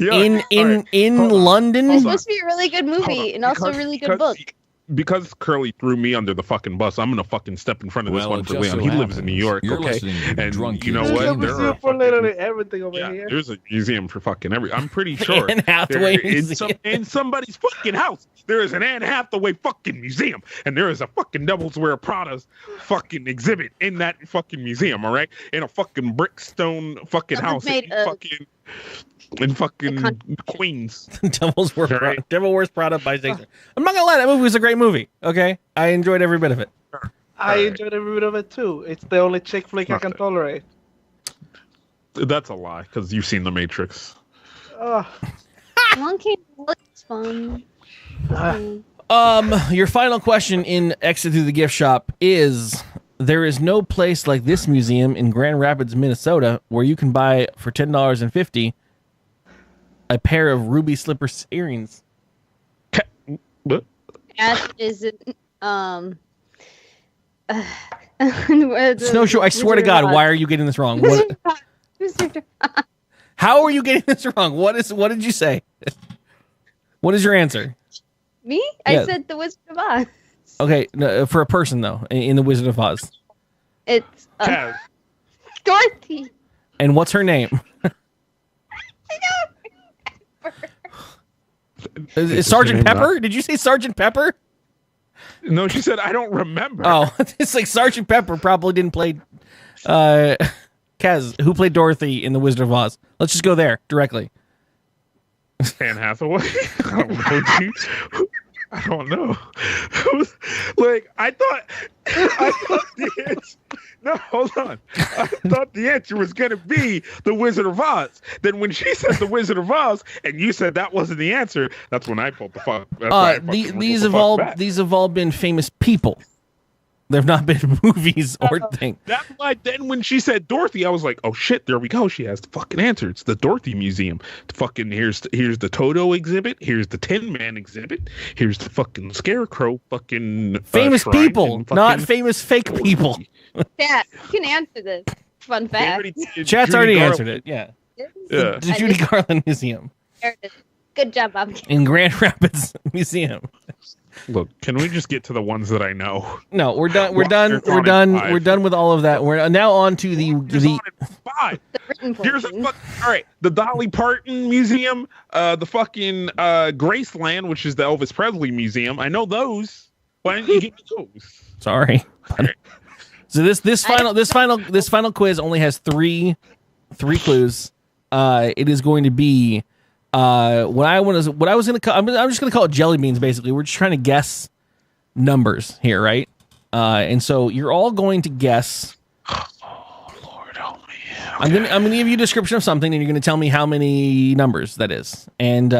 London. It's supposed to be a really good movie and also a really good book. Because Curly threw me under the fucking bus, I'm gonna fucking step in front of this Well, one it for just Leon. so He lives in New York, You're okay? listening to And Drunk you know Kids. There's a what? There museum are for literally fucking, everything over here. there's a museum for fucking every. I'm pretty sure Anne Hathaway there- in, museum. in somebody's fucking house there is an Anne Hathaway fucking museum, and there is a fucking Devil's Wear Prada's fucking exhibit in that fucking museum. All right, in a fucking brickstone fucking Someone's house made in fucking Queens. Devil Wears Prada by Shakespeare. I'm not gonna lie, that movie was a great movie. Okay, I enjoyed every bit of it. I enjoyed every bit of it too. It's the only chick flick I can tolerate. That's a lie, because you've seen The Matrix. Monkey looks fun. Your final question in Exit Through the Gift Shop is: there is no place like this museum in Grand Rapids, Minnesota, where you can buy for $10.50 a pair of ruby slipper earrings. What? Ash, is it Snowschu, I swear to God, why are you getting this wrong? What, how are you getting this wrong? What did you say? What is your answer? Me? Yeah. I said the Wizard of Oz. Okay, no, for a person though, in the Wizard of Oz. It's Kaz. Dorothy. And what's her name? Is Sergeant Pepper? Did you say Sergeant Pepper? No, she said I don't remember. Oh, it's like Sergeant Pepper probably didn't play. Kaz, who played Dorothy in The Wizard of Oz? Let's just go there directly. Anne Hathaway. I don't know, dude. I don't know. Like I thought the answer. No, hold on. I thought the answer was going to be The Wizard of Oz. Then when she said The Wizard of Oz, and you said that wasn't the answer, that's when I pulled the fuck. These have all been famous people. They've not been movies or things. That's why then when she said Dorothy, I was like, oh shit, there we go. She has the fucking answer. It's the Dorothy Museum. Fucking here's the Toto exhibit. Here's the Tin Man exhibit. Here's the fucking Scarecrow. Fucking famous shrine people, not famous fake people. Chat, you can answer this. Fun fact. Chat's already answered it. Yeah. Yeah. The Judy Garland Museum There it is. Good job, Bob. in Grand Rapids Museum. Look, can we just get to the ones that I know? No, we're done. We're Well, done. they're We're on done. at 5. We're done with all of that. We're now on to the Five. The written Here's a portion. all right. The Dolly Parton Museum, the fucking Graceland, which is the Elvis Presley Museum. I know those. Why didn't you give me those? Sorry. Okay. So this final quiz only has three clues. It is going to be I'm just gonna call it jelly beans. Basically, we're just trying to guess numbers here, right? And so you're all going to guess. Oh Lord, help me. I'm gonna give you a description of something, and you're gonna tell me how many numbers that is. And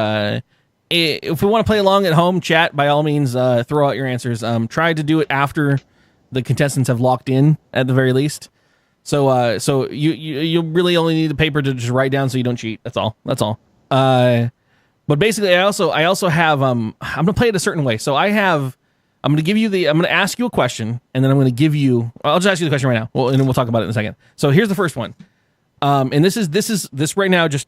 if we want to play along at home, chat, by all means, throw out your answers. Try to do it after the contestants have locked in, at the very least. So you really only need the paper to just write down so you don't cheat. That's all. But basically, I also have I'm gonna play it a certain way. So I'm gonna ask you a question, and then I'm gonna give you. I'll just ask you the question right now. Well, and then we'll talk about it in a second. So here's the first one. And this right now, just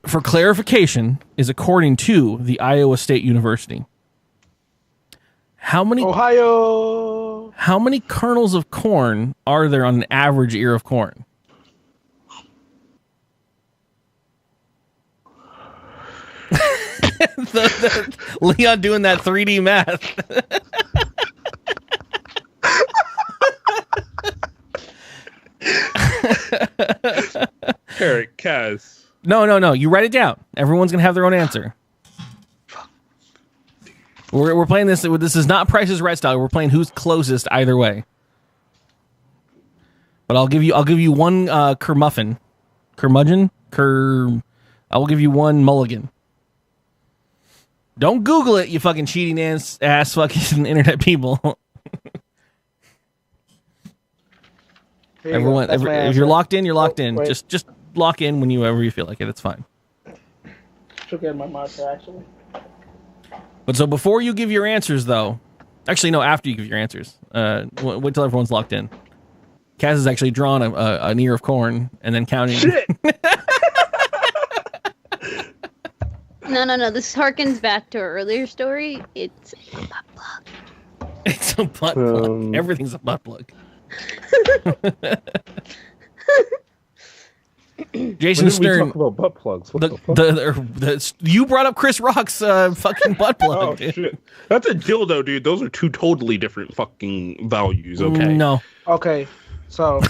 for clarification, is according to the Iowa State University. Ohio. How many kernels of corn are there on an average ear of corn? Leon doing that 3D math. Eric, Kaz. No. You write it down. Everyone's gonna have their own answer. We're playing this. This is not Price is Right style. We're playing who's closest either way. But I'll give you one curmudgeon. I will give you one mulligan. Don't Google it, you fucking cheating ass fucking internet people. Everyone, if you're locked in, you're locked in. Wait. Just lock in whenever you feel like it. It's fine. Should get my marker actually. But so before you give your answers, though, actually no, after you give your answers, wait till everyone's locked in. Kaz has actually drawn an ear of corn and then counting. Shit. No. This harkens back to our earlier story. It's a butt plug. It's a butt plug. Everything's a butt plug. Jason Stern. We talk about butt plugs. What You brought up Chris Rock's fucking butt plug. Oh shit, that's a dildo, dude. Those are two totally different fucking values. Okay. No. Okay, so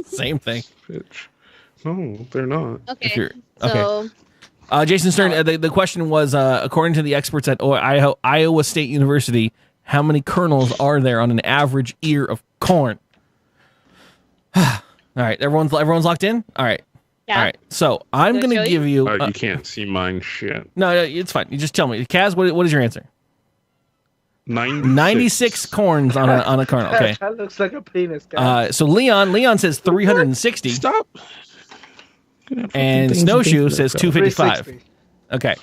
Same thing. Bitch. No, they're not. Okay. So Jason Stern, the question was, according to the experts at Iowa State University, how many kernels are there on an average ear of corn? All right, everyone's locked in? All right. yeah. All right. So I'm Do I going show to you? give you... You can't see mine. Shit. no, it's fine. You just tell me. Kaz, what is your answer? 96 corns on a kernel. Okay. that looks like a penis, guy. So Leon says 360. Stop. And Snowschu says 255. 360. Okay.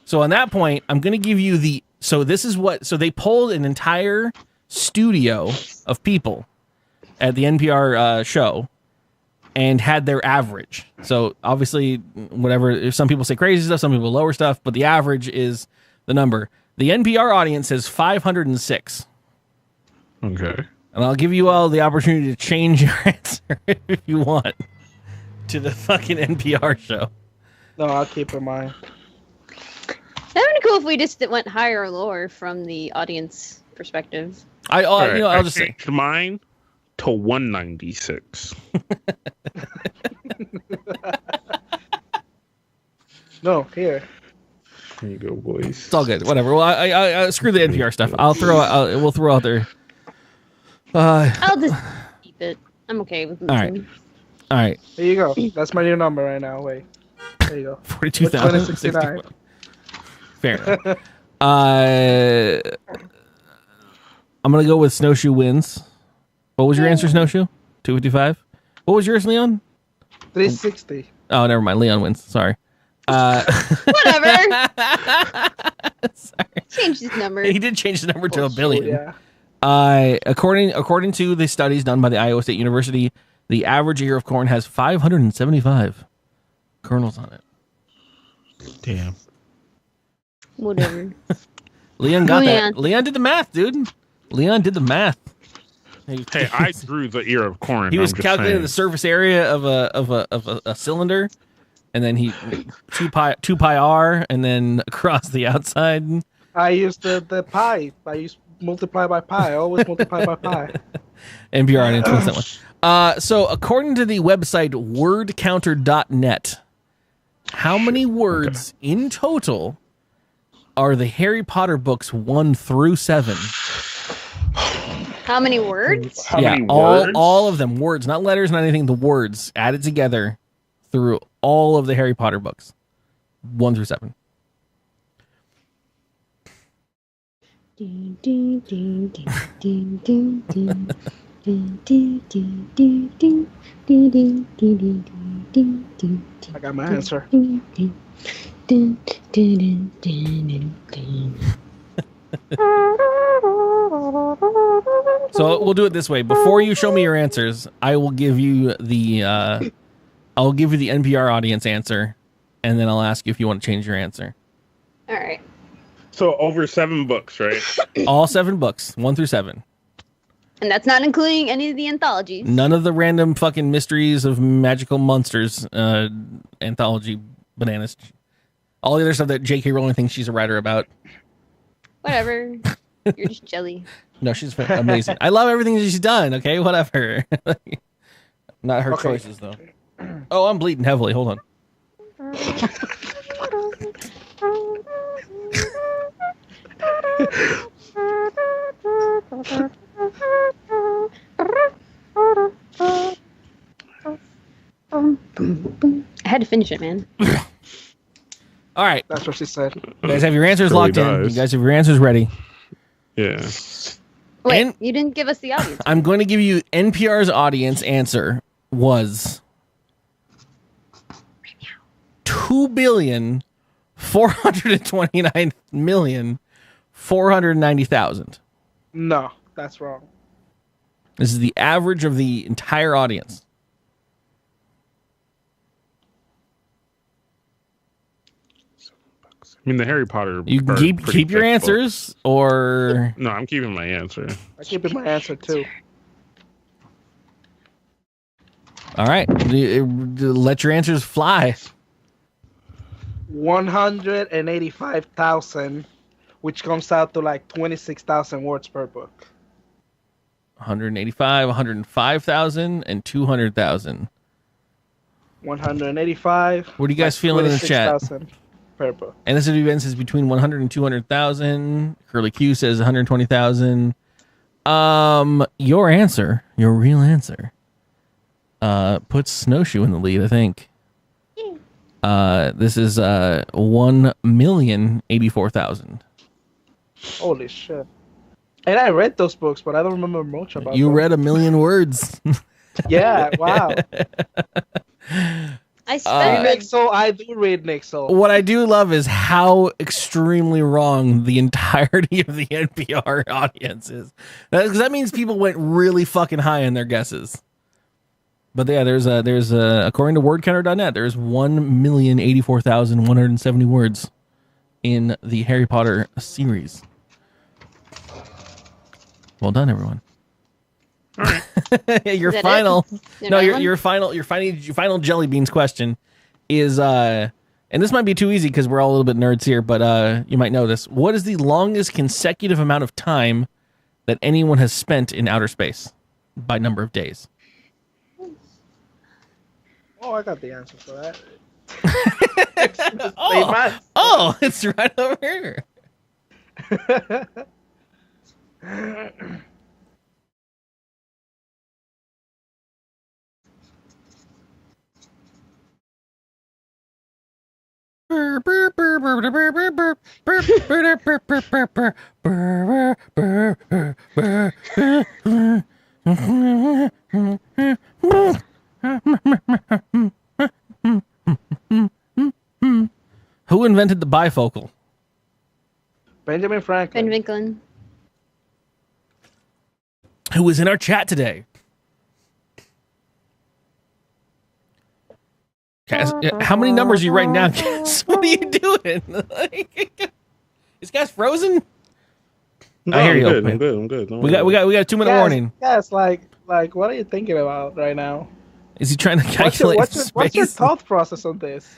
So on that point, I'm going to give you the... So they polled an entire studio of people at the NPR show and had their average. So obviously, whatever, some people say crazy stuff, some people lower stuff, but the average is the number. The NPR audience says 506. Okay. And I'll give you all the opportunity to change your answer if you want to the fucking NPR show. No, I'll keep in mind. That cool if we just went higher or lower from the audience perspective. I'll just say changed mine to 196. No, here. There you go, boys. it's all good. Whatever. Well, I screw the NPR stuff. We'll throw out there. I'll just keep it. I'm okay with losing. All right. Here you go. That's my new number right now. Wait. There you go. 42,069. Fair enough. I'm gonna go with Snowschu wins. What was your answer, Snowschu? 255. What was yours, Leon? 360. Oh, never mind. Leon wins. Sorry. Whatever. Sorry. Change his number. He did change the number to a billion. Yeah. According to the studies done by the Iowa State University, the average ear of corn has 575 kernels on it. Damn. Whatever. Leon got that. Leon did the math, dude. Leon did the math. Hey, I drew the ear of corn. He was I'm just calculating saying. the surface area of a cylinder, and then he 2 pi r, and then across the outside. I used the pi. I used multiply by pi. I always multiply by pi. NPR and influence that one. So according to the website wordcounter.net, how many words in total are the Harry Potter books 1 through 7? How many words? How many all words? all of them, words, not letters, not anything. The words added together through all of the Harry Potter books, 1 through 7. I got my answer. So we'll do it this way. Before you show me your answers, I will give you the NPR audience answer, and then I'll ask you if you want to change your answer. All right. So over 7 books, right? All 7 books, 1 through 7. And that's not including any of the anthologies. None of the random fucking mysteries of magical monsters anthology bananas. All the other stuff that J.K. Rowling thinks she's a writer about. Whatever. You're just jelly. No, she's amazing. I love everything that she's done. Okay, whatever. Not her choices though. Oh, I'm bleeding heavily. Hold on. I had to finish it, man. All right, That's what she said. you guys have your answers Really locked in. does. You guys have your answers ready. Yeah. Wait, And- you didn't give us the audience. I'm going to give you NPR's audience answer was 2,429,490,000. No, that's wrong. This is the average of the entire audience. I mean, the Harry Potter. You can are keep pretty your thick answers, or books. No, I'm keeping my answer. I keep it my answer too. all right, let your answers fly. 185,000, which comes out to like 26,000 words per book. 185, 105,000, and 200,000. 185. What are you guys feeling in the chat? 26,000 per book. NSW Ben says between 100 and 200,000. Curly Q says 120,000. Your answer, your real answer, puts Snowschu in the lead, I think. This is 1,084,000. Holy shit. And I read those books, but I don't remember much about You them. read 1,000,000 words. Yeah, wow. I spent Nick Soul, I do read Nick Soul. What I do love is how extremely wrong the entirety of the NPR audience is. Because that means people went really fucking high in their guesses. But yeah, there's according to wordcounter.net, there's 1,084,170 words in the Harry Potter series. Well done, everyone. All right. Your Is that final, it? no, Another one? your final jelly beans question is And this might be too easy because we're all a little bit nerds here, but you might know this. What is the longest consecutive amount of time that anyone has spent in outer space by number of days? Oh, I got the answer for that. Oh, it's right over here. Who invented the bifocal? Benjamin Franklin. Ben Franklin. Who was in our chat today? Cass, how many numbers are you writing down, Cass? What are you doing? Is Cass frozen? No, I hear you. I'm good. Don't We got a 2-minute warning. Yes, like what are you thinking about right now? Is he trying to calculate space? What's your thought process on this?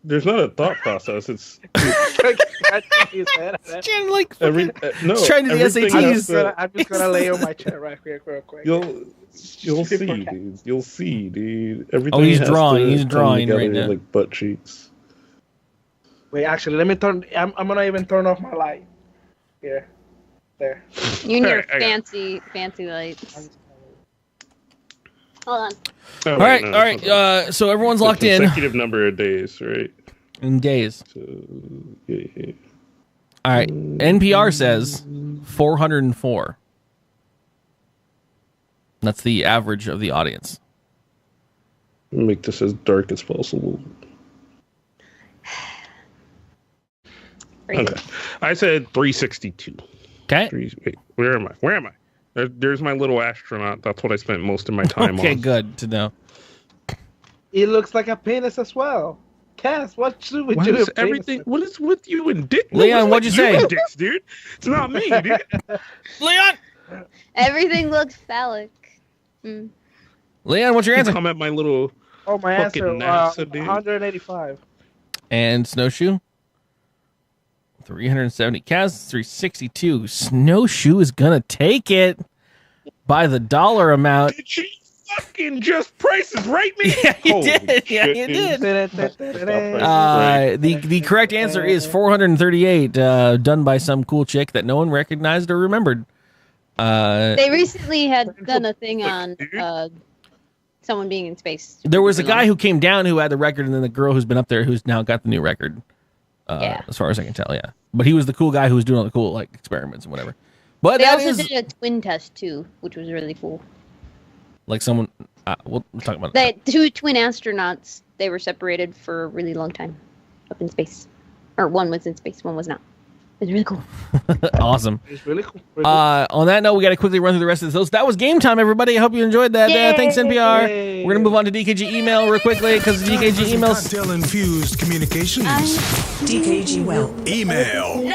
There's not a thought process. It's Like every no. He's trying to do the SATs. I'm just gonna lay on my chair right quick. You'll see, dude. You'll see, dude. Everything. Oh, he's has drawing. to He's come drawing together right now. like butt cheeks. Wait, actually, let me turn. I'm gonna even turn off my light. Here, there. You and your Alright, I got fancy lights. Hold on. Oh, All wait, right. So everyone's locked in. Consecutive number of days, right? In days. So, yeah. All right. NPR says 404. That's the average of the audience. Make this as dark as possible. Okay. I said 362. Okay. Wait, where am I? There's my little astronaut. That's what I spent most of my time on. Okay, good to know. It looks like a penis as well. Cass, what should we do? What is with you and Dick? Leon, what'd you say? And Dicks, dude. It's not me, dude. Leon! Everything looks phallic. Mm. Leon, what's your answer? Come at my little. Oh, my Fucking answer. NASA, dude. 185. And Snowschu? 370. Kaz, 362. Snowschu is going to take it by the dollar amount. Did she fucking just prices right me? Yeah, you Holy did. Yeah, shit, you dude. did. Right. The correct answer is 438, done by some cool chick that no one recognized or remembered. They recently had done a thing on someone being in space. There was a guy who came down who had the record, and then the girl who's been up there who's now got the new record. Yeah. As far as I can tell, yeah. But he was the cool guy who was doing all the cool like experiments and whatever. But They that also is did a twin test too, which was really cool. like someone. We'll talk about They two twin astronauts. They were separated for a really long time up in space, or one was in space, one was not. It was really cool. Awesome. It's really cool. On that note, we got to quickly run through the rest of this. So that was game time, everybody. I hope you enjoyed that. Thanks, NPR. Yay. We're gonna move on to DKG email real quickly because DKG emails. Cocktail-infused communications. dkgWELP. Email.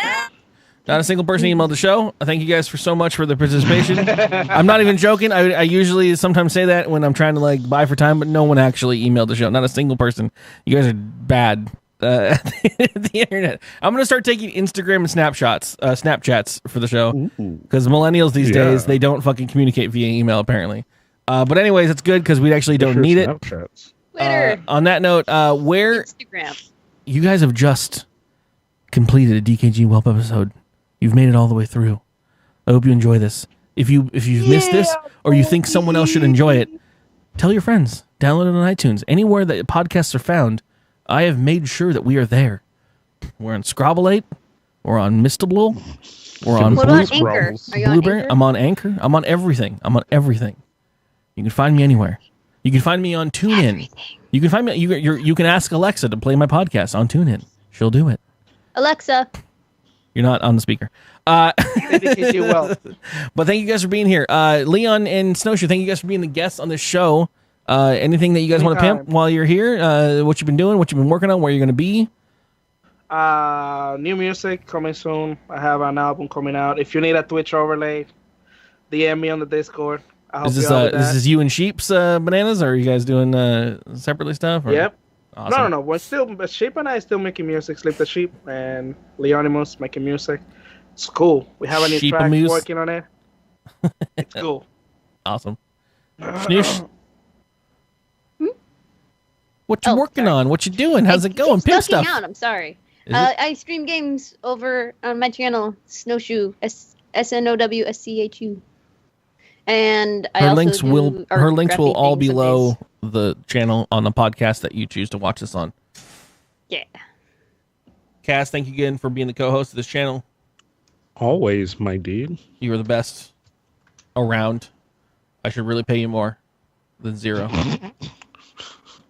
Not a single person emailed the show. I thank you guys for so much for the participation. I'm not even joking. I usually sometimes say that when I'm trying to like buy for time, but no one actually emailed the show. Not a single person. You guys are bad. The internet. I'm gonna start taking Instagram and Snapchats for the show because millennials these days they don't fucking communicate via email apparently. But anyways, it's good because we actually don't need it. Twitter, On that note, where Instagram. you guys have just completed a DKGWELP episode. You've made it all the way through. I hope you enjoy this. If you've missed this or you think someone else should enjoy it, tell your friends. Download it on iTunes. Anywhere that podcasts are found, I have made sure that we are there. We're on Scrabble8. We're on Mistable. We're on What about Anchor? Are you on Blueberry. Anchor? I'm on Anchor. I'm on everything. You can find me anywhere. You can find me on TuneIn. You can find me. You can ask Alexa to play my podcast on TuneIn. She'll do it. Alexa. You're not on the speaker. DKGWELP. But thank you guys for being here. Leon and Snowschu, thank you guys for being the guests on this show. Anything that you guys want to pimp Anytime. while you're here? What you've been doing? What you've been working on? Where you're going to be? New music coming soon. I have an album coming out. If you need a Twitch overlay, DM me on the Discord. I hope Is this you all with this that. is you and Sheep's bananas, or are you guys doing separately stuff? Or? Yep. Awesome. No. We're still Sheep and I still making music. Sleep the Sheep and Leonimuz making music. It's cool. We have a new track Sheepamuse. working on it. It's cool. Awesome. Snoosh. What you Oh, working sorry. on? What you doing? How's it Keep going? Pimp ducking stuff. Out. I'm sorry. Is it? I stream games over on my channel, Snowschu, SNOWSCHU. And I Her also links do will art her links will graphic all things below some days. the channel on the podcast that you choose to watch this on. Yeah. Cass, thank you again for being the co-host of this channel. Always, my dude. You are the best around. I should really pay you more than 0.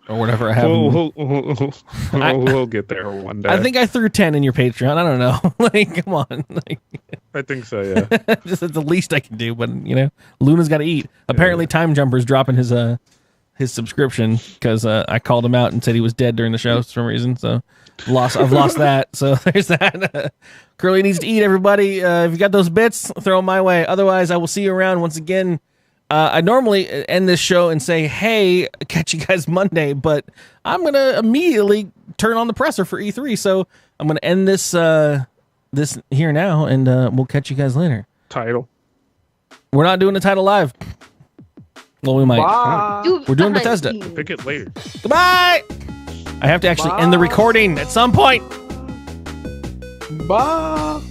Or whatever I have. We'll get there one day. I think I threw 10 in your Patreon. I don't know. Like, come on. Like, I think so, yeah. just that's the least I can do, but you know, Luna's got to eat. Apparently, Time Jumper's dropping his subscription because I called him out and said he was dead during the show for some reason. So I've lost that. So there's that. Curly needs to eat. Everybody, if you got those bits, throw them my way. Otherwise, I will see you around once again. I normally end this show and say, "Hey, catch you guys Monday," but I'm gonna immediately turn on the presser for E3. So I'm gonna end this this here now, and we'll catch you guys later. Title. We're not doing the title live. Well, we might. Bye. We're doing behind Bethesda. the scenes. Pick it later. Goodbye. I have to actually end the recording at some point. Bye.